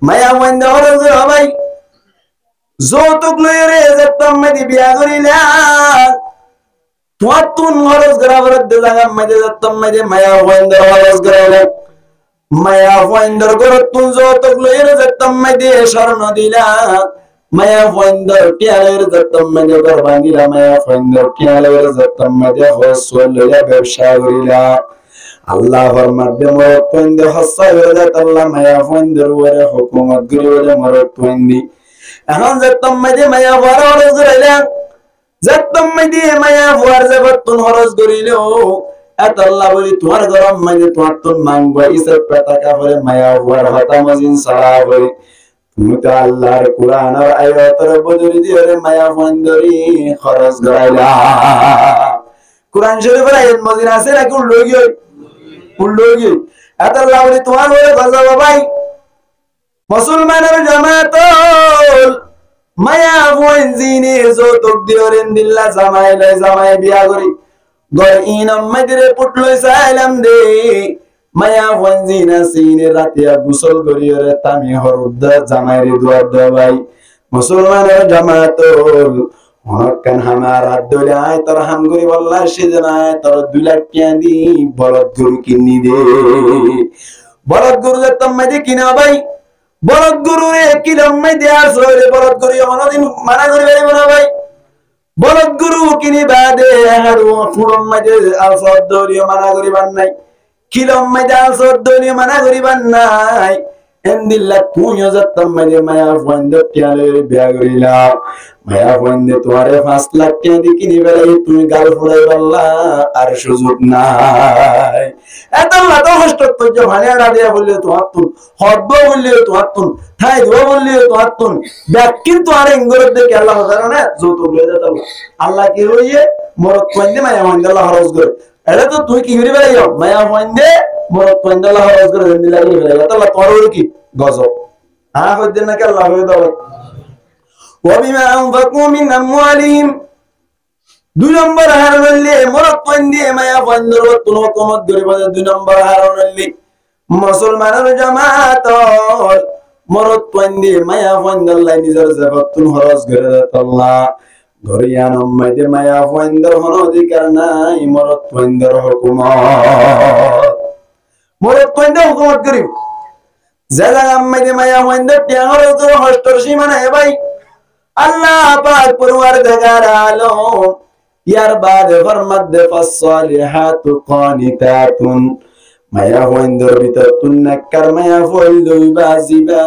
মায়া পয়ন্দা খরচ করা ভাই যৌতুক লই রে যেতাম মাইদে বিয়া করিলা তোমার তুন খরচ করা বলতে জায়গা মাইদে যেতাম মাইদে মায়া পয়ন্দা খরচ করাইলা মায়া পয়ন্দার ঘর তুন যৌতুক লই রে যেতাম মাইদে স্বর্ণ দিলা মায়া পয়ন্দর টিয়ালের যেতাম মাইদে ঘর ভাঙিলা মায়া পয়ন্দর টিয়ালের যেতাম মাইদে হসল লইলা ব্যবসা করিলা আল্লাহর মাধ্যমে পয়ন্দে হসাই হইলা আল্লাহ মায়া পয়ন্দর ওরে হুকুমত করিলে মরত পয়ন্দি এখন যেতাম মাইদে মায়া বড় খরচ করাইলা যেতাম মাইদে মায়া বড় জবতুন খরচ করিলো এত আল্লাহ বলি তোমার গরম মাইদে তোমার তুন মাংবা ইসে পেটাকা করে মায়া বড় হতা মজিন সারা বলি তুমি তো আল্লাহর কুরআন আর আয়াতের বদলি দিয়ে মায়া পয়ন্দরি খরচ করাইলা কুরআন শরীফের আয়াত মজিন আছে নাকি উল্লোগি এত আল্লাহ বলি তোমার বলে গজব ভাই মুসলমানের জামাত মায়া পয়ঞ্জিনে যৌতুক দিওরেন দিল্লা জামাই বিয়া করি গর ইনাম মাইদরে পুটলই সাইলাম দে মায়া পয়ঞ্জিনা সিনে রাতিয়া গোসল করিরে তামি হরুদ্দা জামাইরে দুয়ার দে ভাই মুসলমানের জামাত হকান হামার আদলে আয় তোর হাম করি বল্লা সেজনায় তোর 2 লাখ টাকা দি বলদ গরু কিনি দে বলদ গরু যেতাম মাইদে কিনা ভাই বলদ গরু রে কিলাম মাইদে আসরে বলদ গরু অনদিন মানা করি পারিব না ভাই বলদ গরু কিনি বাদে হারু ফুড়ম মাইদে আসর দরিও মানা করিবার নাই কিলাম মাইদে আসর দরিও মানা করিবার নাই এন্দিল্লা তুইও যেতাম মাইদে মায়া পয়ন্দ টিয়ালে বিয়া করিলা মায়া পয়ন্দে তোমারে 5 লাখ টাকা দি কিনি বেলাই তুমি গাল ফুড়াই বললা আর সুযোগ নাই এত লাত কষ্ট তো ভানিয়াড়া দিয়া বললে তোমার তুন হদ্দ বললে তোমার তুন ঠাই দিব বললে তোমার তুন দেখ কিন্তু আর ইঙ্গরের দেখে আল্লাহ জানো না যৌতুক লয়ে যেতাম আল্লাহ কি হইয়ে মরত পয়ন্দে মায়া পয়ন্দে আল্লাহ খরচ করে এটা তো তুই কি করি বেলাই মায়া পয়ন্দে মরত পয়ন্দে আল্লাহ খরচ করে দিলা কি বেলাই এত আল্লাহ তোর কি গজব হ্যাঁ হইতেন নাকি আল্লাহ হয়ে দাও وبما أنفقوا من أموالهم 2 নম্বর হারলে মরত পয়ন্দে মায়া পয়ন্দর তুন হুকুমত গরিব 2 নম্বর হারলে মুসলমানের জামাত মরত পয়ন্দে মায়া পয়ন্দল্লাই নিজের জগতুন খরচ করে আল্লাহ গরিয়ানম মাইদে মায়া পয়ন্দর হন অধিকার নাই মরত পয়ন্দর হুকুমত মরত পয়ন্দর হুকুমত করিব জায়গা মাইদে মায়া পয়ন্দর টিয়াঙর হস্তর সীমা নাই ভাই আল্লাহ পাক পরওয়ারদিগার আলম ইয়ার বাদে ফরমাত দে ফাসসালিহাতু কানিতাতুন মায়া পয়ন্দর ভিতর তুন নাক্কার মায়া ফয়লুই বাজিবা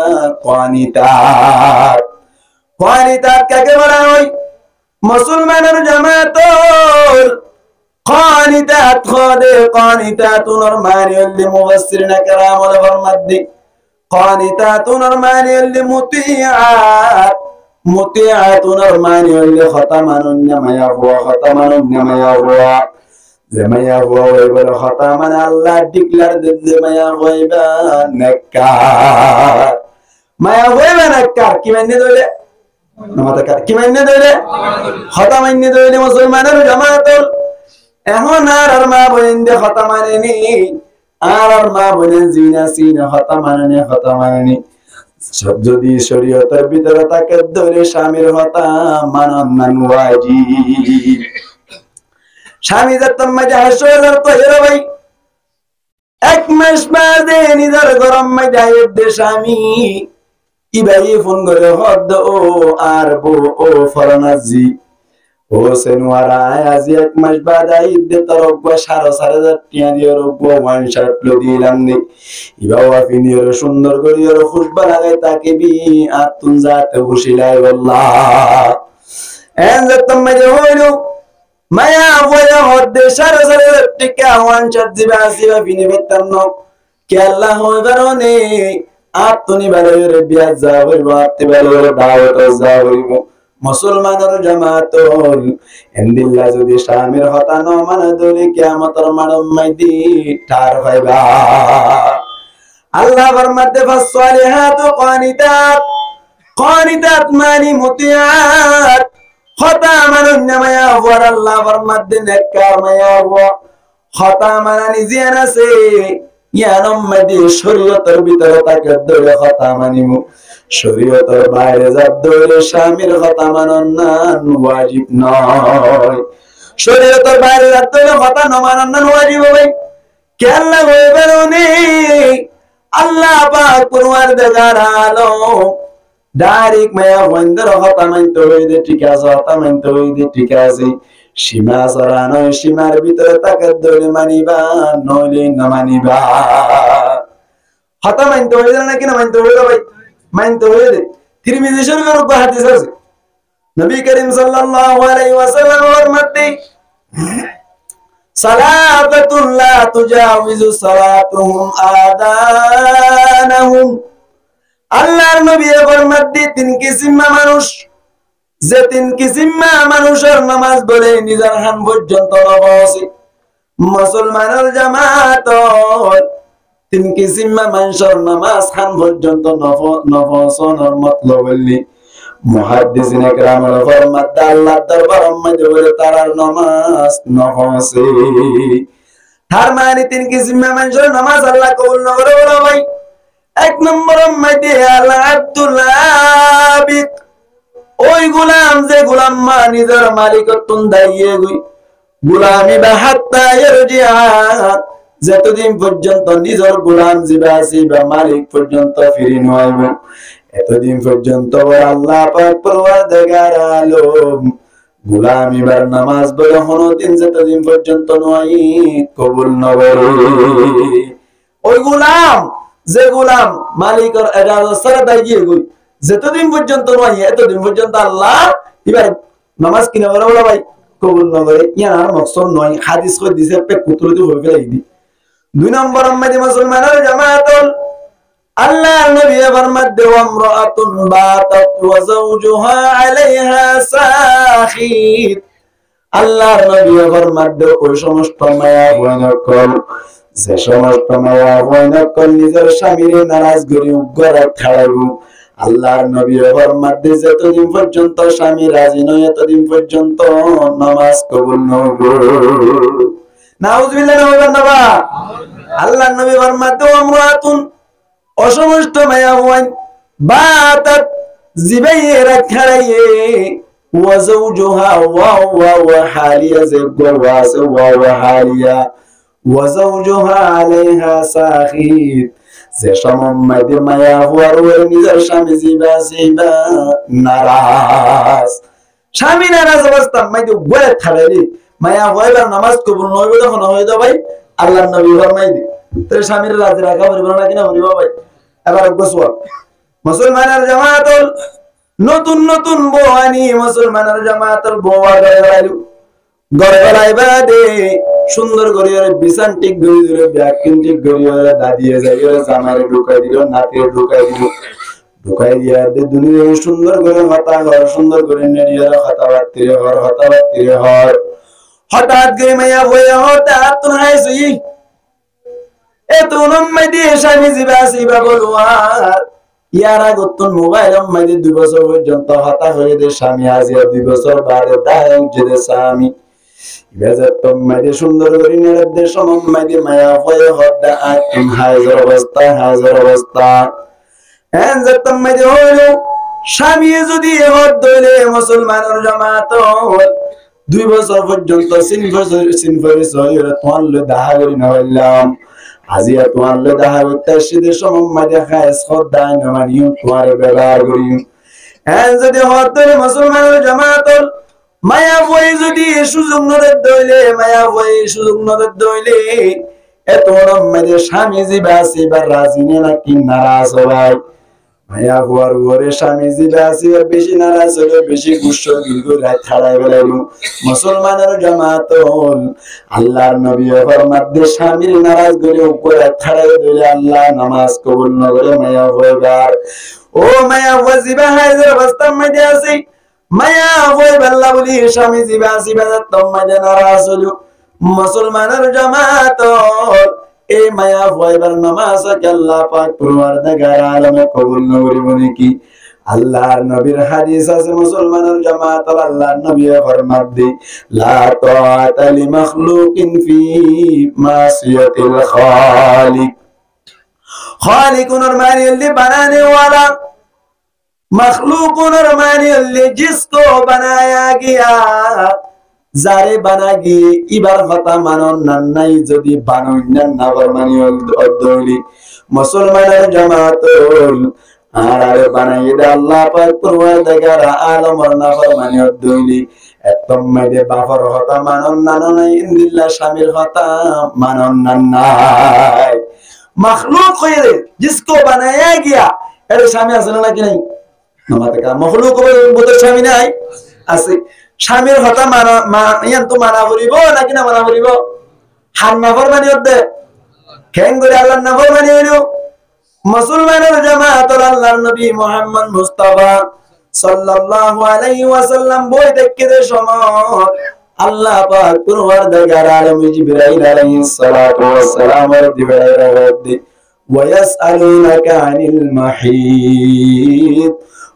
কানিতাত কাকে বলা হয় মুসলমানের জামাতর কানিতাত খদে কানিতাতুন মানি আল্লি মুফাসসিরিন کرام ওয়াল ফরমাত দি কানিতাতুন মানি আল্লি মুতিআত মুতিআতুন মানি আল্লি খতামানুন মায়া হুয়া খতামানুন মায়া হুয়া জমায়া হুয়া ওইবার খতামান আল্লাহ ডিক্লেয়ার দে মায়া হইবা নাক্কার মায়া হইবা নাক্কার কি মানে দইলে নামাতাকার কি মানে দইলে খতামাইনে দইলে মুসলমানের জামাতুল এখন আর মা বইন্দে খতামানেনি আর মা বইন জিনা সিনা খতামানেনি সব যদি শরীয়তের ভিতরে তাকে ধরে স্বামীর হতা মানন ওয়াজিব স্বামী যেতাম মাঝে 80,000 তো হেরো ভাই 1 মাস বাদে নিজের গরম মাঝে আইদে স্বামী ইবাই ফোন করে হদ ও আর বো ও ফরনাজি ও সেনওয়ারা আজ 1 মাস বাদে আইদে তরক 4,500 টাকা দিয়ে রগব ওয়ান শার্ট লো দিলাম নি ইবাও আফিনির সুন্দর করির খুশবা লাগাই তাকে বি আতুন জাতে বসিলাই আল্লাহ এন যেতাম মাঝে হইলো মায়া বয়া হদ্দে 4,500 টাকা ওয়ান শার্ট দিবা আসিবা ফিনি বেতন কে আল্লাহ হইবারনে আতুনি বালের বিয়া যাবইব আতে বালের দাওয়াত যাবইব মুসলমানের জামাতল এন্দিল্লা যদি স্বামীর হতা ন মানে দলি কিয়ামতের মানব মাইদি ঠার হইবা আল্লাহ ফরমাতে ফাসসালিহাতু কানিতাত কানিতাত মানি মুতিআত খতা মানুন্য মায়া হওয়ার আল্লাহ ফরমাতে নেককার মায়া হওয়া খতা মানানি জিয়ান আছে ইয়ানম মধ্যে শরীয়তের ভিতরে তাকে ধরে খতা মানিমু শরীয়তের বাইরে যাব ধরে স্বামীর খতা মানন না ওয়াজিব নয় শরীয়তের বাইরে যাব ধরে খতা না মানন না ওয়াজিব হবে কেন হয়ে বেরোনি আল্লাহ পাক পরওয়ারদিগার আলম ডাইরেক্ট মায়া বন্ধের হতা মানতে হইবে ঠিক আছে হতা মানতে হইবে ঠিক আছে সীমা সরানো সীমার ভিতরে তাকে ধরে মানিবা নইলে না মানিবা হতা মানতে হইবে না কিনা মানতে হইবে ভাই মানতে হইবে তিরমিজি শরীফের উপর হাদিস আছে নবী করিম সাল্লাল্লাহু আলাইহি ওয়াসাল্লাম ফরমাতে সালাতাতুন লা তুজাউযু সালাতুহুম আদানাহুম আল্লাহর নবী ফরমাতে তিন কিসিম মানুষ যে তিন কিসিম মানুষের নামাজ বলে নিজের হান পর্যন্ত নবসে মুসলমানের জামাত তিন কিসিম মানুষের নামাজ হান পর্যন্ত নবসনের মতলব বললি মুহাদ্দিসিনে কেরামের ফরমাতে আল্লাহর দরবারের মধ্যে বলে তারার নামাজ নবসে তার মানে তিন কিসিম মানুষের নামাজ আল্লাহ কবুল না করে বলো ভাই এক নম্বরের মধ্যে আল্লাহ আব্দুল আবিদ ওই গোলাম যে গোলাম মা নিজের মালিকত্ব দাইয়ে গই গোলামি বা হাত্তা ইয়ারজিআ যতদিন পর্যন্ত নিজের গোলাম জিবা আছে বা মালিক পর্যন্ত ফিরে নয়ব এতদিন পর্যন্ত আল্লাহ পাক পরওয়ারদিগার আলম গোলামি বার নামাজ বলে কোনদিন যতদিন পর্যন্ত নয় কবুল নবে ওই গোলাম যে গোলাম মালিকের ইজাজত ছাড়া দাইয়ে গই যতদিন পর্যন্ত নয় এতদিন পর্যন্ত আল্লাহ এবার নামাজ কিনা বলে বলা ভাই কবুল না করে ইয়ার মকসদ নয় হাদিস কই দিছে পে কুতুরতে হয়ে ফেলাই দি দুই নম্বর মধ্যে মুসলমানের জামাতুল আল্লাহর নবী ফরমাতে ওয়ামরাতুন বাতাত ওয়া যাওজুহা আলাইহা সাখিত আল্লাহর নবী ফরমাতে ওই সমস্ত মায়া বয়নকল যে সমস্ত মায়া বয়নকল নিজের স্বামীর নারাজ করি উগ্র ছাড়াবো আল্লাহর নবী ফরমাতে যতদিন পর্যন্ত স্বামী রাজি নয় এতদিন পর্যন্ত নামাজ কবুল নবে নাউজুবিল্লাহ নাউজুবিল্লাহ আল্লাহর নবী ফরমাতে আমরাতুন অসমস্ত মায়া হওয়ান বাতাত জিবাইরা খারাইয়ে ওয়া যাওজুহা ওয়া হালিয়া যাওয়াস ওয়া হালিয়া ওয়া যাওজুহা আলাইহা সাখিত যে সমম্মাইতে মায়া হওয়ার ওর নিজের স্বামী জিবা নারাজ স্বামী নারাজ অবস্থা মাইতে বলে থাকলে মায়া হইবার নামাজ কবুল নইবে তখন হয়ে যাবে ভাই আল্লাহর নবী ফরমাইতে তোর স্বামীর রাজি রাখা পারবে না কিনা বলিবা ভাই এবার গোসওয়া মুসলমানের জামাতুল নতুন নতুন বওয়ানি মুসলমানের জামাতুল বওয়া গায়লাইলু গরগলাই বাদে সুন্দর করে বিছান ঠিক করে দিল ব্যাকিং ঠিক করে দাদিয়ে যাই জামারে ঢুকাই দিল নাকে ঢুকাই দিল ঢুকাই দিয়া দুনিয়া সুন্দর করে মাথা ঘর সুন্দর করে নেড়িয়ে হতাবাত্তিরে হর হঠাৎ করে মায়া হয়ে হঠাৎ তো হাইছি এত নম্মাই দিয়ে স্বামী জিবা বলো আর ইয়ার আগত মোবাইল মাইদে 2 বছর পর্যন্ত হতা হয়ে দে স্বামী আজিয়া 2 বছর বাদে দায়ক জেদে স্বামী বেজাতম মাইদে সুন্দর করে নেড়ে সমমাইদে মায়া হয়ে হদা আতুম হাজার অবস্থা এনজাতম মাইদে হলো স্বামী যদি হদ দইলে মুসলমানের জামাত 2 বছর পর্যন্ত সিনফরি সহিরা তোয়ালে দাহা করি না হইলাম আজিয়া তোয়ালে দাহা করতে সিদে সমমাইদে খায়স খদাই না মানিও তোয়ার ব্যবহার করি এন যদি হদ দইলে মুসলমানের জামাত মায়া বই যদি সুযোগ নরে দইলে এত নম্মাদের স্বামী জিবা সিবার রাজি নাকি নারাজ হয় মায়া বুয়ার ওরে স্বামী জিবা সিবার বেশি নারাজ হলে বেশি গুস্স গিলগুল রাত ছাড়াই বেলাইলু মুসলমানের জামাতুল আল্লাহর নবী ফরমাতে স্বামীর নারাজ করে উপরে রাত ছাড়াই দিলে আল্লাহ নামাজ কবুল না করে মায়া বইবার ও মায়া ওয়াজিবা হাজার অবস্থা মধ্যে আছে মায়া হই বাল্লা বলি স্বামী জিবা তোমাদের নারাজ হলো মুসলমানের জামাত এই মায়া হইবার নামাজ কে আল্লাহ পাক পরওয়ারদিগার আলমে কবুল না করিব নাকি আল্লাহর নবীর হাদিস আছে মুসলমানের জামাত আল্লাহর নবী ফরমান দি লা তাআতা লি মাখলুকিন ফি মাসিয়াতিল খালিক খালিকুন মানি اللي बनाने वाला मखलूकुन मानी اللي जिसको बनाया गया যারে বানা গিয়ে ইবার কথা মানন নাই যদি বানুন্নান না ফরমানি অদলি মুসলমানের জামাতুল আর বানাই দে আল্লাহ পাক পরওয়ারদিগার আলমর না ফরমানি অদলি একদম মেদে বাফর কথা মানন নাই ইল্লাহ শামিল কথা মানন নাই मखलूक जिसको बनाया गया এর স্বামী আছে নাকি নাই নামাতে কা মখলুক বলতে স্বামী নাই আছে স্বামীর কথা ইয়ান তো মানা করিব নাকি না মানা করিব হান নাফরমানি হতে কেন করে আল্লাহর নাফরমানি হইলো মুসলমানের জামাত আল্লাহর নবী মুহাম্মদ মুস্তাফা সাল্লাল্লাহু আলাইহি ওয়াসাল্লাম বই দেখতে সময় আল্লাহ পাক পরওয়ারদিগার আলম জিবরাইল আলাইহিস সালাতু ওয়াস সালাম দিবাইরাদি ওয়ায়াসআলুনাকা আনিল মাহিদ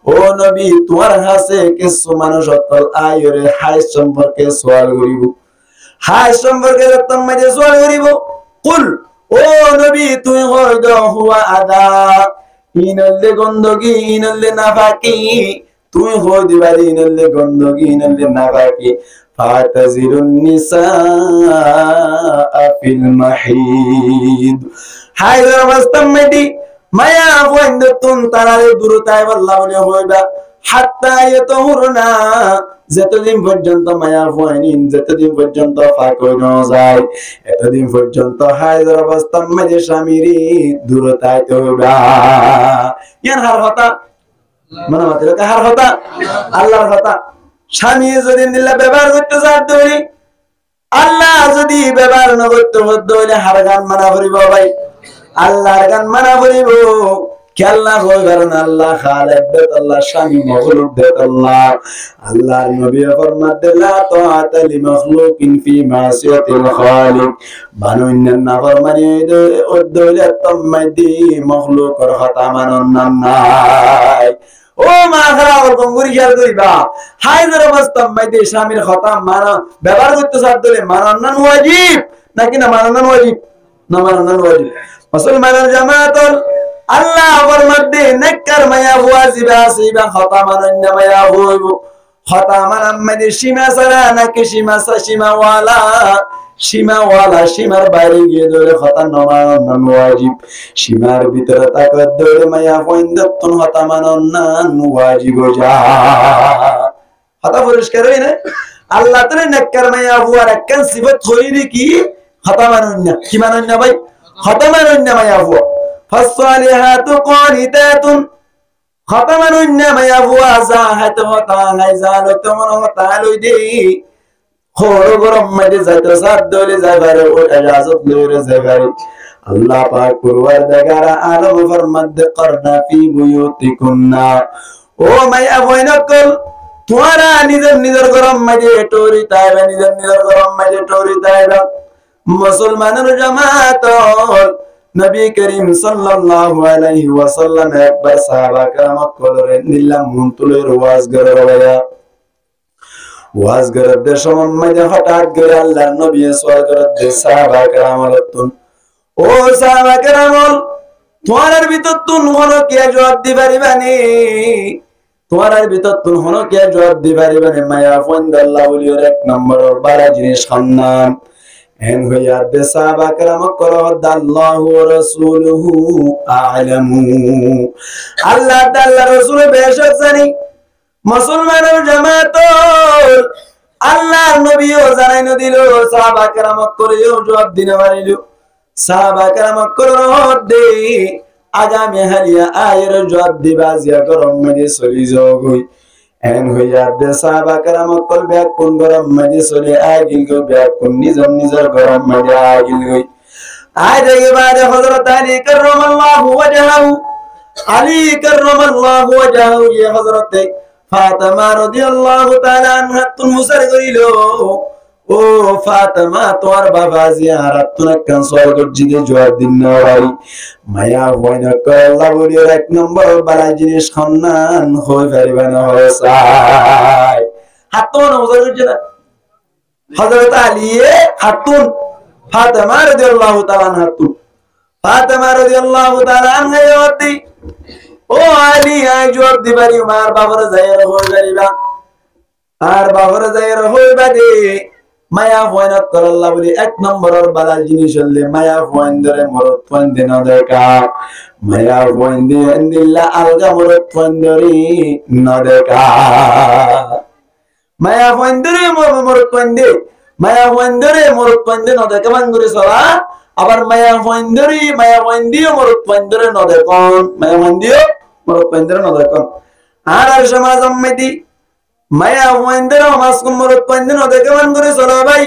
ও নবী তোমার কাছে কিছু মানুষ অতল আয়রে হাই সম্পর্কে সওয়াল করিব হাই সম্পর্কে তোমাকে সওয়াল করিব কুল ও নবী তুমি হইদ হুয়া আদা ইনাল্লে গন্দগি ইনাল্লে নাফাকি তুমি হই দিবারি ইনাল্লে গন্দগি ইনাল্লে নাফাকি ফাতাজিরুন নিসা ফিল মাহিদ হায়দার অবস্থামেদি মায়া ওয়ান্দাতুন তারারে দূরতায় আল্লাহ বলে হইবা হাত্তা ইয়াতহুরনা যতদিন পর্যন্ত মায়া হয়নি যতদিন পর্যন্ত পাক হই না যায় এতদিন পর্যন্ত হায়দার অবস্থামেদি স্বামীরি দূরতায় হইবা ইয়ান হার কথা মানে মাত্র হার কথা আল্লাহর কথা স্বামী যদি দিল্লা ব্যবহার করতে চাইতে হইলে আল্লাহ যদি ব্যবহার না করতে হইলে হার গান মানা করিব ভাই আল্লাহর গান মানা করিব খেলনা হই কারণ আল্লাহ খালেক দেত আল্লাহ স্বামী মখলুক দেত আল্লাহ আল্লাহর নবী ফরমাতে লা তাআতা লি মাখলুকিন ফি মাসিয়াতিল খালিক বানুন্নান না ফরমানি ওদলে তম্মাদি মখলুকর কথা মানন নাই ও মা খারাপ গঙ্গুরি খেয়াল করিবা হায়দার অবস্থা মাইদে স্বামীর কথা মানা ব্যবহার করতে সাধ্যলে মানান ওয়াজিব নাকি না মানান ওয়াজিব না মানান ওয়াজিব মুসলমানের জামাতুল আল্লাহ ওর মধ্যে নেককার মায়া ওয়াজিব আসিবা কথা মানান মায়া হইব কথা মানান মাইদে সীমা ছাড়া নাকি সীমাওয়ালা সীমার বাইরে গিয়ে ধরে কথা নমানন ওয়াজিব সীমার ভিতরে তাকত ধরে মায়া পয়ন্দতন কথা মানন ওয়াজিব যা কথা পরিষ্কার হই না আল্লাহ তাআলা নেককার মায়া হুয়ার একখান সিফত হইরি কি কথা মানন না কি মানন না ভাই কথা মানন না মায়া হুয়া ফাসসালিহাতু কানিতাতুন কথা মানন না মায়া হুয়া জাহাত হতা নাই জালাতু হতা লই দে খোর গরম মধ্যে যাইতে সাদ দলে যাইবারে ও ইজাজত লইরে যাইবারে আল্লাহ পাক পরওয়ারদিগার আলম ফরমাতে করনা ফি বুয়ুতিকুন্না ও মায়া বইনকল তোরা নিজের গরম মধ্যে টরি তাইবা নিজের গরম মধ্যে টরি তাইবা মুসলমানের জামাত নবী করিম সাল্লাল্লাহু আলাইহি ওয়াসাল্লাম একবার সাহাবা کرامত কলরে নিলাম মুনতুলের ওয়াজ গরবায়া ওয়াজ করতে সময় মধ্যে হঠাৎ করে আল্লাহর নবী সওয়াল করতে সাহাবা کرامতন ও সাহাবা کرامল তোমার ভিতর তুন হলো কি জবাব দিবারিবানি তোমার ভিতর তুন হলো কি জবাব দিবারিবানি মায়া ফন্দ আল্লাহ ওলির এক নম্বর বারা জিনিস খান্নান এন হইয়া দে সাহাবা کرام করো আল্লাহু ওয়া রাসূলুহু আ'লামু আল্লাহ তাআলা রাসূল বেশক জানি মুসলমানের জামাত আল্লাহর নবীও জানাইনো দিল সাহাবা کرام করেও জবাব দিনে মারিল সাহাবা کرام করো দে আগামী হালিয়া আয়ের জবাব দিবা জিয়া গরম মধ্যে চলি যাও গই এন হইয়া দে সাহাবা کرام কল ব্যাক কোন গরম মধ্যে চলে আগিল গো ব্যাক কোন নিজর গরম মধ্যে আগিল গই আয় দেখে বাদে হযরত আলী কাররামাল্লাহু ওয়াজহাহু আলী কাররামাল্লাহু ওয়াজহাহু ইয়া হযরত ফাতেমা রাদিয়াল্লাহু তাআলা আনহা তুন মুসার করিল ও ফাতেমা তোমার বাবা জিয়ারাত তুন কান সওয়াল জিদে জবাব দিন না ভাই মায়া হইনা কল্লা বলির এক নম্বর বালা জিনিস খন্নান হই পারিবে না হসাই হাতুন ওজর জিনা হযরত আলী হাতুন ফাতেমা রাদিয়াল্লাহু তাআলা আনহা ফাতেমা রাদিয়াল্লাহু তাআলা আনহা জবাবদি ও আলী আই জবাব দিবারি মার বাবার যায়রা হই পারিবা আর বাবার যায়রা হইবা দে মায়া হয়না করল্লা বলি এক নম্বরের বালাল জিনিস হলে মায়া হইন্দরে মরত পন্দে না দেখা মায়া হইন্দে এন্দিল্লা আলগা মরত পন্দরি না দেখা মায়া হইন্দরে মরত পন্দে মায়া হইন্দরে মরত পন্দে না দেখা বাঙ্গুরি সরা আবার মায়া হইন্দিও মরত পন্দরে না দেখুন মায়া হইন্দিও মরত পন্দরে না দেখুন আর সমাজ আম্মেদি মায়া হইন্দরে মাসকুম মরত পন্দে না দেখে বাঙ্গুরি সরা ভাই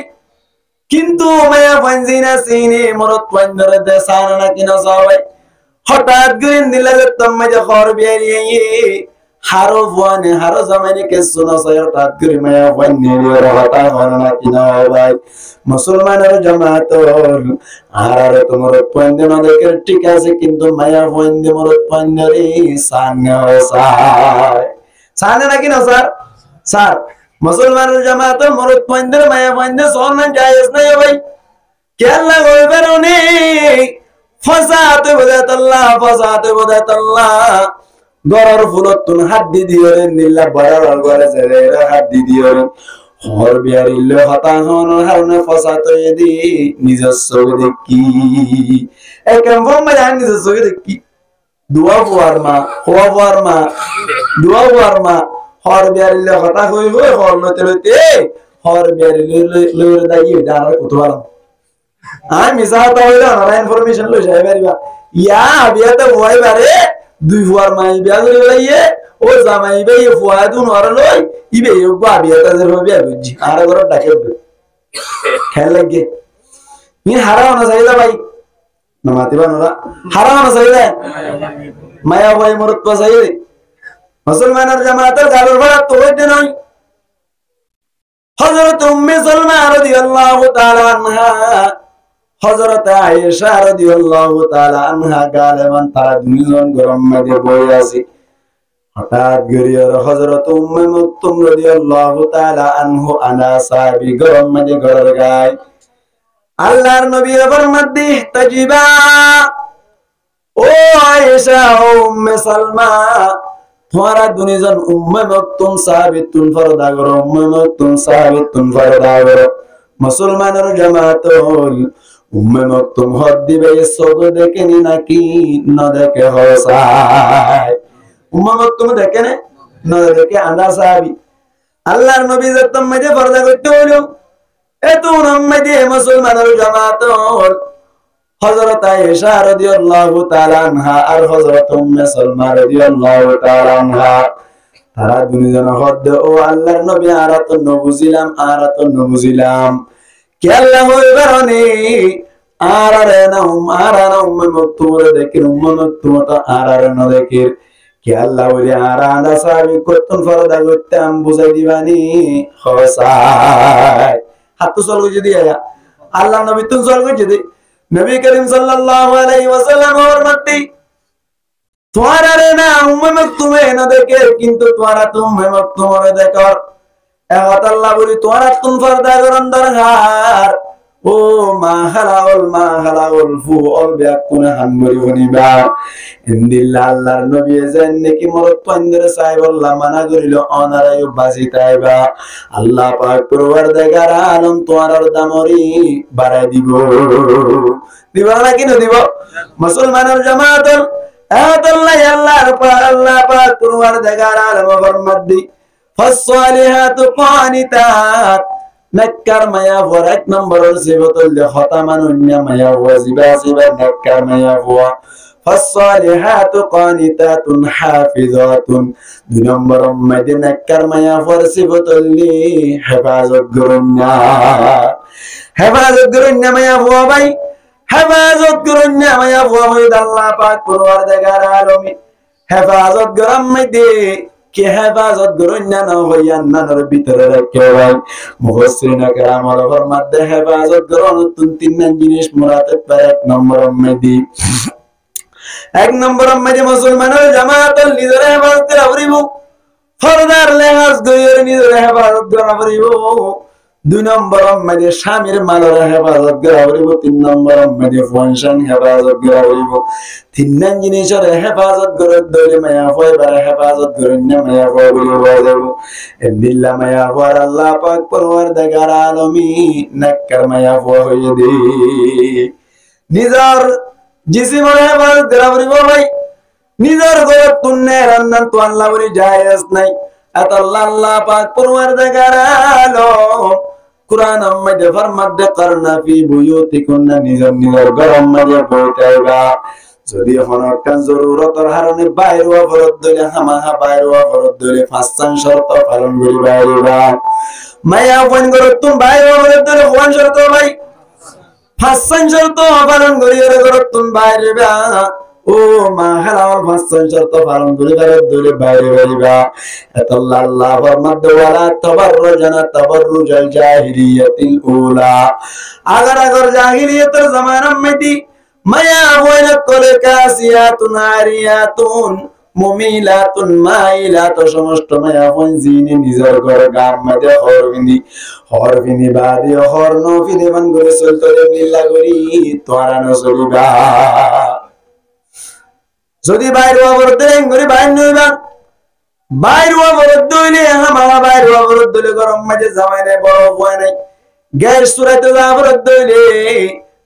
কিন্তু মায়া হইন্দিনা সিনে মরত পন্দরে দে সানা না কিনা সবাই হঠাৎ গ্রিন দিলা তম্মে যে খর বিয়ারিয়ে হারো ভনে হারো জামানে কে সুনা হঠাৎ গ্রি মায়া হইন্দি রহতা হনা কিনা ভাই মুসলমানের জামাত আর তোমার পন্দে না দেখে ঠিক আছে কিন্তু মায়া হইন্দি মরত পন্দরে সানা সাই সানা না কিনা স্যার মুসলমানের জামাত মরদ পন্দরে মায়া পন্দে সমান জায়েজ নাই ভাই কেল্লা হই বেরোনি ফসাতে বদাতাল্লাহ গরর ফুলত তুন হাড্ডি দিয়রে নিল্লা বড়র গরে জেরে হাড্ডি দিয়রে হর বিয়ারিল হতা হন হারনে ফসাতে দি নিজস্ব দেখি একম ভমা জান নিজস্ব দেখি দুয়া ফুয়ারমা হর বিয়ারিলে কথা হই হর লতে হর বিয়ারিলে লইরে দাই দাঁড়ার কুতওয়ালা আমি মিসাতা হইলা না ইনফরমেশন লই যাই পারিবা ইয়া বিয়াতে ভয় বারে দুই ফুয়ার মাই বিয়া করে লইয়ে ও জামাই বে ফুয়া দুন হর লই ইবে ইবা বিয়াতে যে বিয়া বুঝি আর ঘর ডাকে খেল লাগে নি হারাও না চাইলা ভাই না মাতিবা না হারাও না চাইলা মায়া ভাই মরত পাসাই মুসলমানের জামাতের গালর ভাড়া তো হইতে নয় হযরত উম্মে সালমা রাদিয়াল্লাহু তাআলা আনহা হযরত আয়েশা রাদিয়াল্লাহু তাআলা আনহা গালেমান তারা দুইজন গরম মধ্যে বসে আছে হঠাৎ গরিয়র হযরত উম্মে মাকতুম রাদিয়াল্লাহু তাআলা আনহু আনা সাহাবী গরম মধ্যে ঘরের গায় আল্লাহর নবী ফরমাতে তাজিবা ও আয়েশা ও উম্মে সালমা তোমারা দুনিজন উম্মে মাকতুম সাহাবিতুন ফরদা করো উম্মে মাকতুম সাহাবিতুন ফরদা করো মুসলমানের জামাত উম্মে মাকতুম হদ দিবে সব দেখেনি নাকি না দেখে হসায় উম্মে মাকতুম দেখে না দেখে আনা সাহাবী আল্লাহর নবী যতম মধ্যে ফরদা করতে হলো এত উম্মে মুসলমানের জামাত হযরত আয়েশা রাদিয়াল্লাহু তাআলা আনহা আর হযরত উম্মে সালমা রাদিয়াল্লাহু তাআলা আনহা তারা দুইজন হদ ও আল্লাহর নবী আরাতন বুঝিলাম কে আল্লাহ হইবারনি আরারে না উম্মে মাকতুম দেখেন উম্মে মাকতুম তো আরারে না দেখেন কে আল্লাহ বলে আরাদা সাবি কতন ফরদা করতাম বুঝাই দিবানি হসাই হাত তো চল যদি আল্লাহ নবী তুন চল যদি নবী করিম সাল্লাল্লাহু আলাইহি ওয়াসাল্লাম ফরমাতে তোরা রে না উম্মে মাকতুম না দেখে কিন্তু তোরা উম্মে মাকতুম রে দেখো এত আল্লাহ বলি তোরা তুন ফরদা করন দরকার ও মা হালাউল ফু অল বিয়াকুন হানমরি বনিবা ইনদিল্লাহ আল্লাহর নবী যেন নাকি মরত পন্দরে সাহেব আল্লাহ মানা করিল অনারায় বাসি তাইবা আল্লাহ পাক পরওয়ারদিগার আলম তোমার দামরি বাড়াই দিব না কি দিব মুসলমানের জামাত আল্লাহ পাক পরওয়ারদিগার আলম ফরমাদি ফাসসালিহাতু কানিতাত নাক্কার মায়া ওর এক নম্বরের সিফাতুল খতামানুন্না মায়া ওয়াজিবা নাক্কার মায়া ওয়া ফাসসালিহাতু কানিতাতুন হাফিজাতুন দুই নম্বর মধ্যে নাক্কার মায়া ওর সিফাতুল হেফাজত গুরুন্না মায়া ওয়া ভাই হেফাজত গুরুন্না মায়া ওয়া আল্লাহ পাক পরওয়ারদিগার আলমী হেফাজত গরম মধ্যে কে হেফাজত করুন না হইয়া নানার ভিতরে রেখে ভাই মুফাসসিরিন کرام হলো ফরমাতে হেফাজত করুন তিন জিনিস মুরাতে পারে এক নম্বর মেদি মুসলমানের জামাতের নিজের হেফাজত করা পড়িব ফরদার লেহাজ গইয়ের নিজের হেফাজত করা পড়িব দুই নম্বর মেদি স্বামীর মালের হেফাজত করা পড়িব তিন নম্বর মেদি ফাংশন হেফাজত করা পড়িব তিন জিনিসের হেফাজত করে দলে মায়া ফয়বার হেফাজত করে না মায়া ফয়বলি হয়ে যাব ইল্লা মায়া ফর আল্লাহ পাক পরওয়ারদিগার আলামিন নাক্কার মায়া ফয় হয়ে দে নিজের জিসিমের হেফাজত করা পড়িব ভাই নিজের ঘর তুন্নে রান্নান তো আল্লাহ বলি জায়েজ নাই এত আল্লাহ পাক পরওয়ারদিগার আলামিন কুরআন মধ্যে ফরমাতে করনা ফি বুয়ুতিকুন্না নিজের ঘর মধ্যে বইতাইবা যদি হনকান জরুরতর হারনে বাইরে অবরোধ দলে হামাহা বাইরে অবরোধ দলে ফাঁসান শর্ত পালন করি বাইরেবা মায়া ফোন করো তুমি বাইরে অবরোধ দলে কোন শর্ত ভাই ফাঁসান শর্ত পালন করি এর করো তুমি বাইরেবা ও মা হালাল ফাঁসান শর্ত পালন করি দলে বাইরে বাইরেবা এত আল্লাহ ফরমাতে ওয়ালা তাবাররুজানা তাবাররুজাল জাহিলিয়াতিল উলা আগর জাহিলিয়াতের জামানার মধ্যে মায়া হইনা করে কাসিয়াতুন আরিয়াতুন মুমিলাতুন মাইলাত সমস্ত মায়া হইন জিনে নিজের ঘর গাম মধ্যে হরবিনি বাদি হর নফিনে মান করে চলতে লিল্লা করি তোরা ন চলিবা যদি বাইরে অবরোধ করে বাইরে নইবা বাইরে অবরোধ হইলে হামালা বাইরে অবরোধ হইলে গরম মধ্যে জামাই নাই বড় হয় নাই গ্যাস চুরাইতে অবরোধ হইলে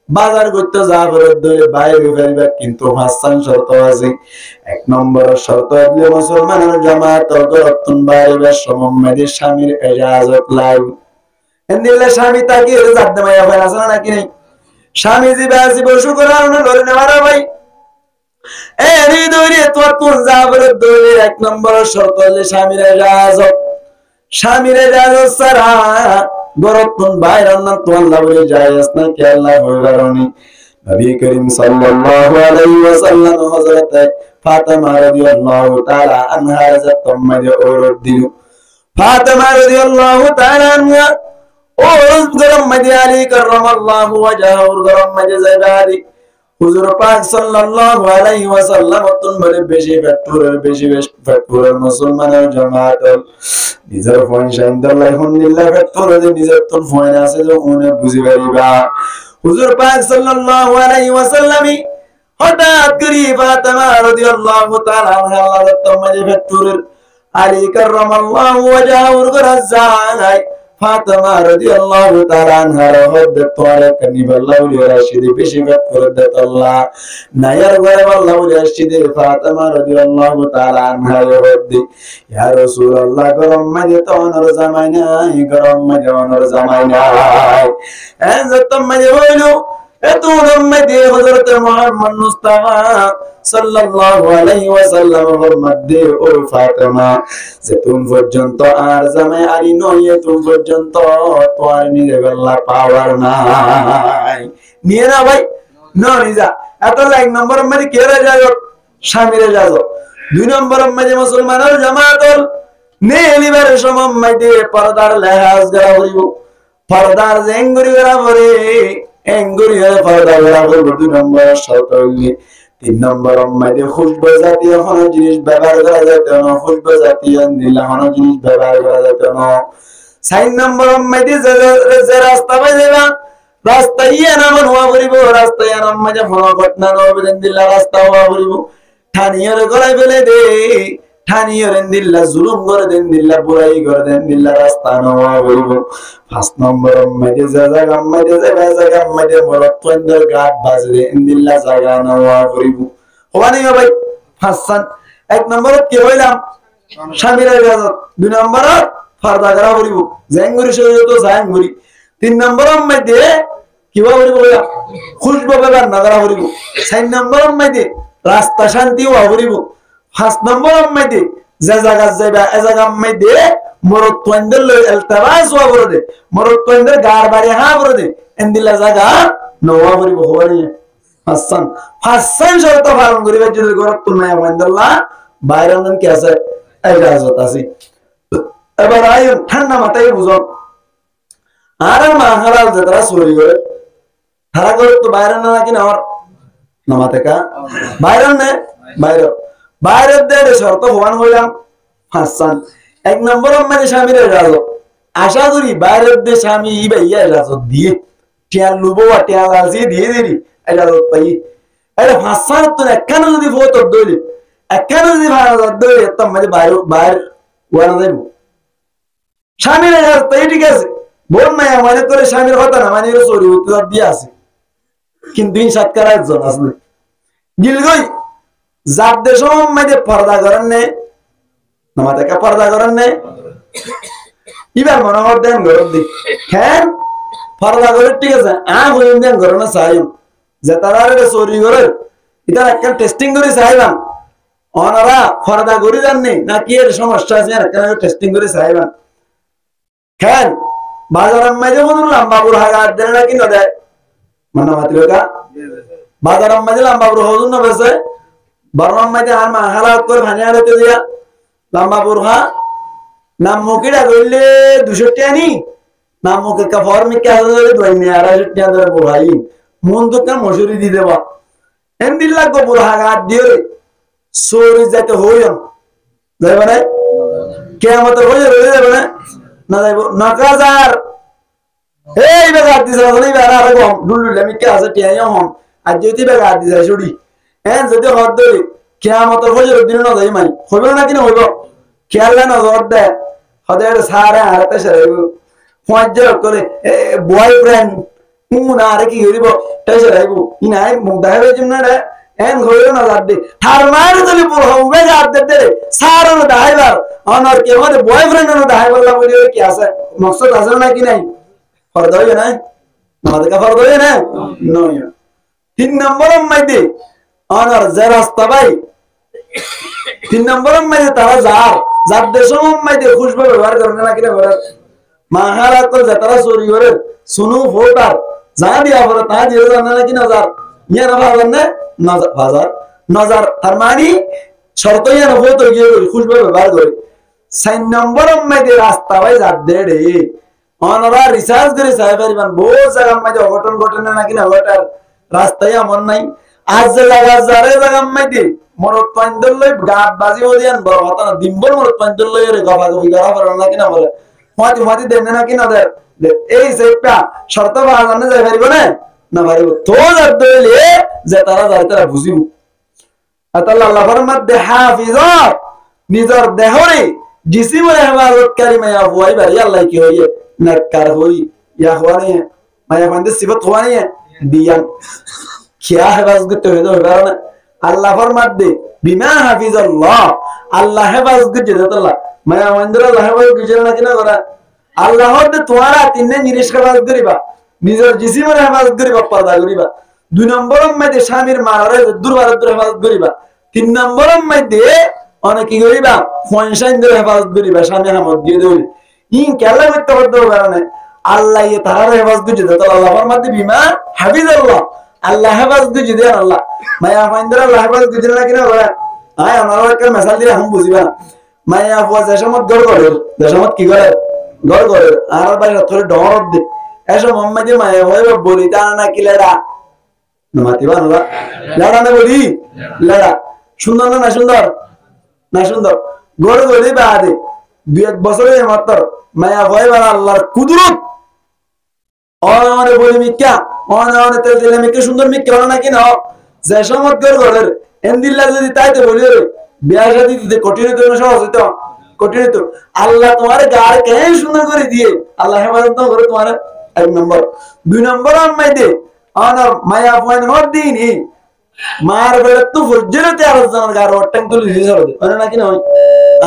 বাজার করতে যাবরত দলে বাইরে ফেলবে কিন্তু হাসান শর্ত আছে এক নম্বর শর্ত হলো মুসলমানের জামাত গরতুন বাইরে সমম্মাদের স্বামীর ইজাজত লাগবে এন্দিলে স্বামী তাকে জাদ্দ মায়া হয় আছে নাকি নাই স্বামী জিবাসি বসু করার না ধরে নেওয়ার ভাই এরি দরে তো তুন যাবরত দলে এক নম্বর শর্ত হলো স্বামীর ইজাজত সারা গরতুন বাইরে না তো আল্লাহ বলে জায়েজ না কে আল্লাহ বলেনি নবী করিম সাল্লাল্লাহু আলাইহি ওয়াসাল্লাম হযরত ফাতেমা রাদিয়াল্লাহু তাআলা আনহা যতমাদে ওরদ দিল ফাতেমা রাদিয়াল্লাহু তাআলা আনহা ওরদ গরম মদে আলী কাররামাল্লাহু ওয়াজহু গরম মদে জায়গাদি হুজুর পাক সাল্লাল্লাহু আলাইহি ওয়াসাল্লাম তুন বলে বেশি ফেটপুরের মুসলমানের জামাত নিজের ফোন শাইন্দাল্লাহ আলহামদুলিল্লাহ ফেটপুরে নিজের তুন ফোন আছে যে উনি বুঝি পারিবা হুজুর পাক সাল্লাল্লাহু আলাইহি ওয়াসাল্লাম হঠাৎ করে ফাতেমা রাদিয়াল্লাহু তাআলা আনহা আল্লাহ তাআলা ফেটপুরের আলী কাররামাল্লাহু ওয়াজহু গরাজাই ফাতেমা রাদিয়াল্লাহু তাআলা আনহার হদ তোরে কানিবাল্লাহু রাশিদি বেশি করে আল্লাহ নায়ার ঘরে আল্লাহু রাশিদি ফাতেমা রাদিয়াল্লাহু তাআলা আনহার হদ ইয়া রাসূলুল্লাহ গরম মাঝে তো অনর জামাই নাই এজত মাঝে হইলো এত মধ্যে হযরত মুহাম্মদ মুস্তাফা সাল্লাল্লাহু আলাইহি ওয়াসাল্লাম মধ্যে ও ফাতেমা যে তুমি পর্যন্ত আর জামাই আলী নয় তুমি পর্যন্ত তোর নিয়ে আল্লাহ পাওয়ার নাই নিয়ে না ভাই নয় যা এত এক নম্বর মধ্যে কে রে যাও স্বামীরে যাও দুই নম্বর মধ্যে মুসলমানের জামাতল নেলিবার সমম মধ্যে পর্দার লেহাজ করা হইব পর্দার জেঙ্গুরি করা পরে এঙ্গুরি হয়ে পর্দা করা হইব দুই নম্বর শর্ত হইলে তিন নম্বর মধ্যে খুশবু জাতীয় কোন জিনিস ব্যবহার করা যেত না খুশবু জাতীয় নীলা কোন জিনিস ব্যবহার করা যেত না চার নম্বর মধ্যে যে রাস্তা পাইবা রাস্তা ইয়া নাম হওয়া পড়িব রাস্তা ইয়া নাম মধ্যে ফোন ঘটনা নবেন দিলা রাস্তা হওয়া পড়িব ঠানিয়র গলাই ফেলে দে ঠানিয়র দিল্লা জুলুম করে দেন দিল্লা বুড়াই করে দেন দিল্লা রাস্তা নওয়া পড়িব পাঁচ নম্বর মধ্যে জায়গা মধ্যে মরত পন্দর গাট বাজরে দিল্লা জায়গা নওয়া পড়িব হওয়া নেই ভাই হাসান এক নম্বর কি হইলাম স্বামীর ইজাজত দুই নম্বর ফারদা করা পড়িব জেঙ্গুরি শরীয়ত জাঙ্গুরি তিন নম্বর মধ্যে কিবা পড়িব খুশবু ব্যবহার না করা পড়িব চার নম্বর মধ্যে রাস্তা শান্তি হওয়া পড়িব পাঁচ নম্বর মধ্যে যে জায়গা যাইবা এ জায়গা মধ্যে মরত পন্দর লই ইলতিবাস হওয়া পড়ে মরত পন্দর গার বাড়ি হা পড়ে এন্দিলা জায়গা নওয়া পড়িব হওয়া নেই হাসান শর্ত পালন করিবার যদি গরত নাই আলহামদুলিল্লাহ বাইরে কি আছে এজাজত আছে। এবার আয় ঠান্ডা মাথায় বুঝো আর মা হালাল যে তারা চুরি করে তারা করে তো বাইরে না নাকি নেওয়ার নামা থেকে বাইরে নে বাইরে বাইরের দেড় শর্ত ভবান হইলাম হাসান 1 নম্বর মানে স্বামীর এজাজত আশা করি বাইরের দেশ স্বামী ভাইয়া এজাজত দিয়ে টিয়াল লুবো টিয়াল আসি দিয়ে দিলি এজাজত পাই এটা হাসান তো একখানে যদি ফটো দইলে একখানে যদি ভাড়া দইলে তো মানে বাইরে বাইরে ওয়ানা দেব স্বামীর এজাজত পাই ঠিক আছে বোন মায়া মনে করে স্বামীর কথা না মানে চুরি উত্তর দিয়ে আছে কিন্তু সাতকার একজন আসলে গিলগই যার দেশ মধ্যে পর্দা করেন নে নামা থেকে পর্দা করেন নে এবার মনে হয় দেন গরম দিক হ্যাঁ পর্দা করে ঠিক আছে হইম দেন ঘর না চাই যে তারা চুরি করে এটা একটা টেস্টিং করে চাইলাম ওনারা পর্দা করে জাননি না কি এর সমস্যা আছে একটা টেস্টিং করে চাইলাম হ্যাঁ বাজারের মাঝে মনে লম্বা বুড়া গাছ দেয় না কি না দেয় মানে মাতৃকা বাজারের মাঝে লম্বা বুড়া হজুন না বেছে বর্মার মাঝে আর মা হালাত করে ভানিয়া রেতে দিয়া লম্বা বুড়া নাম মুখিটা করলে 200 টাকা নি নাম মুখের কাপড় মিকে হাজার দোয়াইনি 250 টাকা ধরে বুড়াই মন দোকান মশুরি দিয়ে দেবা এমনি লাগবো বুড়া গাছ দিয়ে চোরি যাইতে হইম যাইবে না কেমন হয়ে রয়ে যাবে না না যাইব নকাজার এই বেগার দিছে আসলে বেড়া আর কম ডুলুলে আমি কে আছে টিয়াইও হম আর যদি বেগার দিছে ছড়ি হ্যাঁ যদি হদ ধরি কিয়ামতের হজর দিন না যাই মাই হইব না কিনা হইব খেয়াল না জোর দে হদের সারে আরতে সেরাইব ফজর করে বয়ফ্রেন্ড মুনা আর কি করিব তাই সেরাইব ইনাই মুখ দেখাবে জন্য রে এন হইল না যাবে তার মার যদি পুরো হবে যার দে সার না দাইবার অনর কে মানে বয়ফ্রেন্ড না দাইবার la বলি কি আছে মকসদ আছে না কি নাই ফরদ হয় না আমাদের কা ফরদ হয় না নয় 3 নম্বর মধ্যে অনর যে রাস্তা ভাই 3 নম্বর মধ্যে তারা যার দেশের মধ্যে খুশবা ব্যবহার করে না কিনা করে মাহারা তো যারা চুরি করে শুনু ভোটার যা দিয়া পরে তা দিয়ে জানা না কি নজর ইয়া না ভাবেন না নজর নজর তার মানে শর্ত ইয়া না ভোট গিয়ে খুশবা ব্যবহার করে 4 নম্বর মধ্যে রাস্তা ভাই যার দেড়ে অনরা রিসার্চ করে সাহেবারিবান বহু জায়গা মধ্যে অঘটন ঘটনা না কিনা ঘটার রাস্তায় এমন নাই আজ যে লাগা যারে জায়গা মধ্যে মরত পাইন্দল লই গাত বাজি হদিয়ান বড় হতা না দিনবর মরত পাইন্দল লই রে গফা গফি করা পারে না কিনা বলে মাটি মাটি দেন না কিনা দে এই সেটা শর্ত বাজানে যাই পারিব না না পারিব তো যার দইলে যে তারা যায় তারা বুঝিব আল্লাহ আল্লাহর মধ্যে হাফিজাত নিজর দেহরে জিসিমে হেফাজতকারী মায়া হুয়াই বারি আল্লাহ কি হইয়ে নেককার হই ইয়া হুয়ানি মায়া বন্দে সিফত হুয়ানি দিয়ান কিয়া হেফাজত করতে হইতো কারণ আল্লাহর মধ্যে বিমা হাফিজাল্লাহ আল্লাহ হেফাজত করতে আল্লাহ মায়া বন্দে আল্লাহ হেফাজত করতে না কিনা করা আল্লাহর দে তোমারা তিননে জিনিস হেফাজত করিবা নিজের জিসিমের হেফাজত করিবা পর্দা করিবা 2 নম্বরের মধ্যে স্বামীর মারে দুর্বারের হেফাজত করিবা 3 নম্বরের মধ্যে অনেক কি করিবা ফয়সাইনদের হেফাজত করিবা স্বামী হামত দিয়ে দেই ইন কেলা করতে পারতো কারণে আল্লাহ এ তার হেফাজত করতে তো আল্লাহর মধ্যে বিমা হাফিজাল্লাহ আল্লাহ হেফাজত করতে দেন আল্লাহ মায়া ফাইন্দরা আল্লাহ হেফাজত করতে না কিনা বলে আয় আমার একটা মেসাল দিলে হাম বুঝিবা মায়া ফুয়া দেশমত গড় করে দেশমত কি করে গড় করে আর বাইরে তোর ডর দে এসব মোহাম্মদ মায়া হইব বলি তা না কি লেডা নমাতিবা না লেডা না বলি লেডা সুন্দর না সুন্দর না সুন্দর গড় গড়ি বাদে 2-1 বছরে মাত্র মায়া হইব আল্লাহর কুদরত অনে বলি মিক্কা অনে তেল দিলে মিক্কা সুন্দর মিক্কা হলো নাকি না যে সমত গড় গড়ের এন্দিল্লা যদি তাইতে বলি রে বিয়া শাদী দিতে কঠিন তো না সহজ হইতো কঠিন তো আল্লাহ তোমার গার কে সুন্দর করে দিয়ে আল্লাহ হেফাজত করে তোমার 1 নম্বর 2 নম্বর আমাইদে অনর মায়া পয়েন্ট নট দিনি মার বেড়ে তো ফজরতে আর জানার গার ওট্টাং তুলি দিছে হবে মানে নাকি না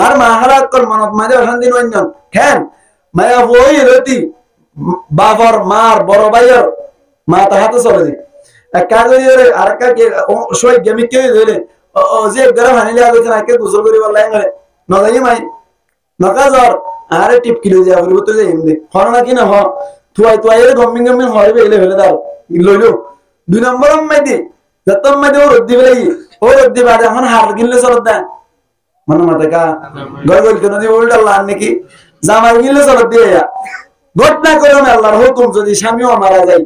আর মাহারাত কর মানত মাঝে অশান্তি নয় কেন মায়া বই রতি বাবার মার বড় ভাইয়ের মা তাহাতে চলে দি কাজে আর কাকে সই গেমি কে ধরে ও যে গরম হানিলে আগে নাকে গোসল করি বললাই করে নজাই মাই নকাজর আরে টিপ কিলো যা বলবো তো যাই এমনি হর না কি না হ তুই এর গম্মিং গম্মিং হরবে এলে ফেলে দাও লইলো 2 নম্বর মাইদি যতম মাইদি ও রদ্দি বেলাই ও রদ্দি বাদে এখন হার কিনলে চলত দা মনে মাথা কা গয় বল কেন দিব উল্টা আল্লাহ নাকি জামাই গিলে চল দিয়ে ঘটনা করে আল্লাহর হুকুম যদি স্বামীও মারা যায়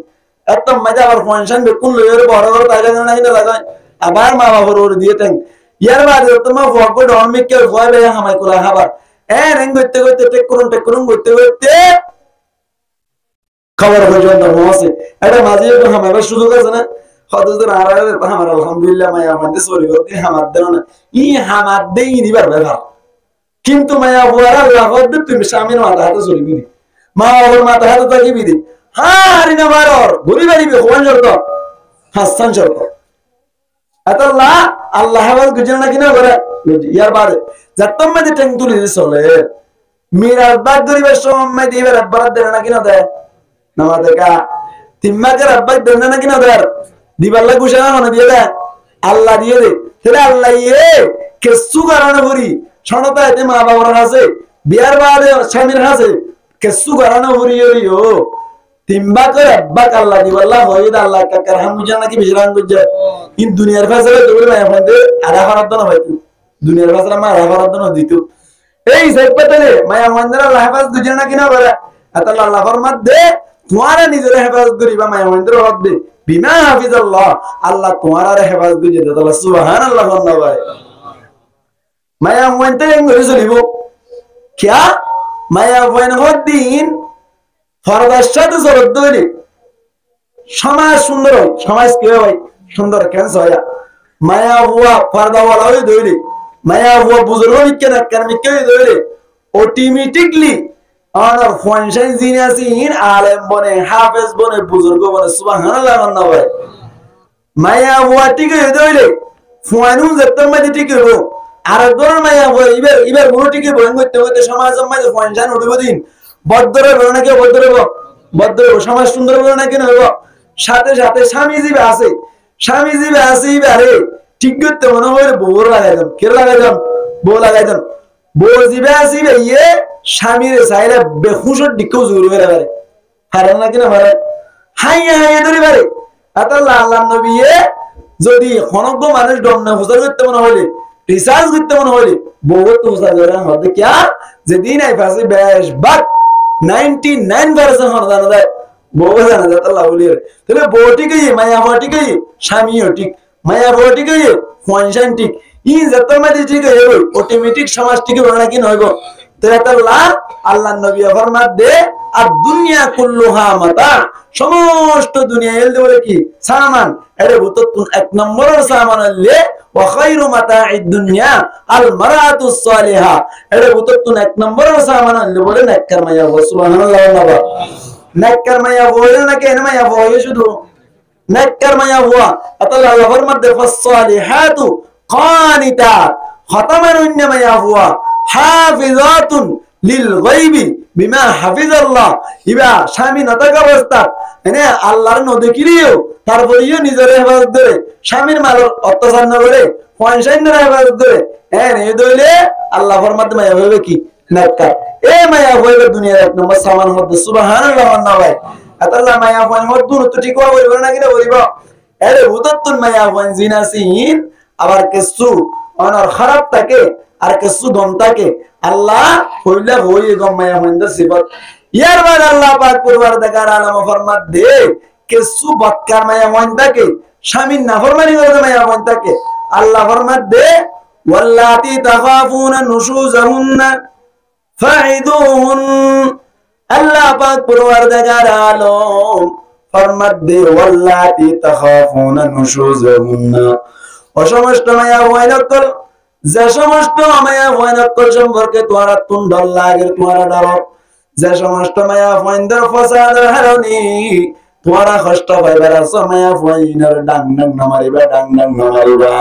একদম মজা আবার ফাংশন বেকুন লইরে বড় বড় তাইলে না কিনা লাগায় আবার মা বাবার ওর দিয়ে দেন ইয়ার বাদে তোমার ফকো ডমিক কে ভয় বে হামাই কোলা খাবার রেং করতে করতে টেক করুন করতে করতে খাবার পর্যন্ত মহসে এটা মাঝে একটু হামাইবার সুযোগ আছে না হযরত আরারে আমার আলহামদুলিল্লাহ মায়া আমাদের সরি করতে হামাদ দেন না ই হামাদ দেই দিবার ব্যাপার কিন্তু মায়া বুয়ারা লাগত তুমি স্বামীর মাথা হাতে চলি বিদি মা বাবার মাথা হাতে থাকি বিদি হারি না বারর ঘুরি বাড়িবে কোন শর্ত হাসান শর্ত আল্লাহ আল্লাহ হাওয়াজ গুজন না কিনা করে ইয়ার বাদে যতম মধ্যে টেং তুলি চলে মিরাজ বাগ গরিবের সময় দিবে রব্বার দেন না কিনা দেয় নামাজ দেখা তিম্মাকে রব্বার দেন না কিনা দেয় দিবাল্লা ঘোষণা মানে দিয়ে দেয় আল্লাহ দিয়ে দে তাহলে আল্লাহ ইয়ে কেসু কারণে ভরি সনতা এতে মা বাবার কাছে বিয়ার বাদে স্বামীর কাছে কেসু কারণে ভরি ও তিম্বা করে আব্বা আল্লাহ দিবাল্লা হয়ে আল্লাহ কাকার হাম বুঝা নাকি বিজরান বুঝা ইন দুনিয়ার ফেসলে দৌড়ে মায়া ফন্দে আধা ফরাদ না হয়তো দুনিয়ার ফেসলে মা আধা ফরাদ না দিত এই সাইড পেতলে মায়া মন্দির আল্লাহ হেফাজত বুঝা না কিনা বলে আল্লাহ আল্লাহ ফরমাত দে তোমারা নিজের হেফাজত করিবা মায়া মন্দির হক দে বিনা হাফিজাল্লাহ আল্লাহ তোমারা হেফাজত বুঝে দে আল্লাহ সুবহানাল্লাহ ভাই মায়া মন্দির এঙ্গরে চলিব কিয়া মায়া বয়ন হদ্দিন ফরদার সাথে জরত দইলে সমাজ সুন্দর হয় সমাজ কি হয় সুন্দর কেন হয় মায়া হুয়া ফরদা ওয়ালা হই দইলে মায়া হুয়া বুজুর্গ মিকে না কেন মিকে দইলে অটোমেটিকলি আর ফাংশন জিনাসিন আলেম বনে হাফেজ বনে বুজুর্গ বনে সুবহানাল্লাহ না ভাই মায়া হুয়া ঠিক দইলে ফুয়ানু যেতম মধ্যে ঠিক হইব আর দর মায়া হুয়া ইবার গুলো ঠিক হইব করতে করতে সমাজের মধ্যে ফাংশন উঠব দিন বদ্দরে বলে নাকি বদ্দরে সমাজ সুন্দর বলে নাকি নইব সাথে সাথে স্বামী জীবে আছে আরে ঠিক করতে মনে হয় বউর লাগাই দেন কে লাগাই দেন বউ লাগাই দেন বউ জীবে আসিবে ইয়ে স্বামীর চাইলে বেহুশর দিকেও জোর করে পারে হারেন নাকি না পারে হাইয়া ধরে পারে আল্লাহ আল্লাহ নবী যদি খনক মানুষ ডমনা হুসার করতে মনে হইলে রিসার্চ করতে মনে হইলে বউ তো হুসার করে হবে কিয়া যেদিন আই ফাসে বেশ বাট 99% হন জানা যায় বউ জানা যায় আল্লাহ বলিয়ে তাহলে বউ ঠিক আছে মায়া বউ ঠিক আছে স্বামীও ঠিক মায়া বউ ঠিক আছে ফাংশন ঠিক ই যত মাঝে ঠিক হয়ে অটোমেটিক সমাজ ঠিক হবে নাকি নইব তাহলে আল্লাহ আল্লাহ নবী ফরমাত দে আর দুনিয়া কুল্লুহা মাতা সমস্ত দুনিয়া এলদে বলে কি সামান এর বুততুন এক নম্বরের সামান আল্লে ওয়া খায়রু মাতাঈদ দুনিয়া আল মারাতুস সালিহা এর বুততুন এক নম্বরের সামান আল্লে বলে নেককার মাইয়া সুবহানাল্লাহ বাবা নেককার মাইয়া বলে না কেন মাইয়া বলে শুধু নেককার মাইয়া হুয়া আল্লাহ ফরমাত দে ফাসসালিহাতু কানিতাত খতামান মাইয়া হুয়া হাফিজাতুন লিল গায়বি বিমা হাফিজাল্লাহ ইবা স্বামী নতক অবস্থা মানে আল্লাহর নদী কিরিও তারপরেও নিজের হেফাজত করে স্বামীর মাল অত্যাচার না করে পয়সাইনের হেফাজত করে এই দইলে আল্লাহ ফরমাতে মায়া হবে কি নেককার মায়া হবে দুনিয়ার এক নম্বর সামান হদ সুবহানাল্লাহ না ভাই আল্লাহ মায়া হয় হদ তো ঠিক হবে না কিনা বলিব উদত্তুন মায়া হয় জিনাসিন আবার কিছু অনর খারাপ থাকে আর কিছু দম থাকে আল্লাহ কইলা হই গম মায়া হইন্দা সিবত ইয়ার বাদ আল্লাহ পাক পরওয়ারদিগার আলম ফরমাত দে কিছু বদকার মায়া হইন্দাকে স্বামীর নাফরমানি করে মায়া হইন্দাকে আল্লাহ ফরমাত দে ওয়াল্লাতি তাখাফুনা নুশুজাহুন্না ফাইদুহুন আল্লাহ পাক পরওয়ারদিগার আলম ফরমাত দে ওয়াল্লাতি তাখাফুনা নুশুজাহুন্না অসমস্ত মায়া হইনকল যে সমস্ত মায়া ভয়নকল সম্পর্কে তোমারা তুন ডর লাগে তোমারা ডর যে সমস্ত মায়া ভয়ন্দর ফসাদের হারনি তোমারা কষ্ট পাইবার মায়া ভয়নের ডাং ডাং নামারিবা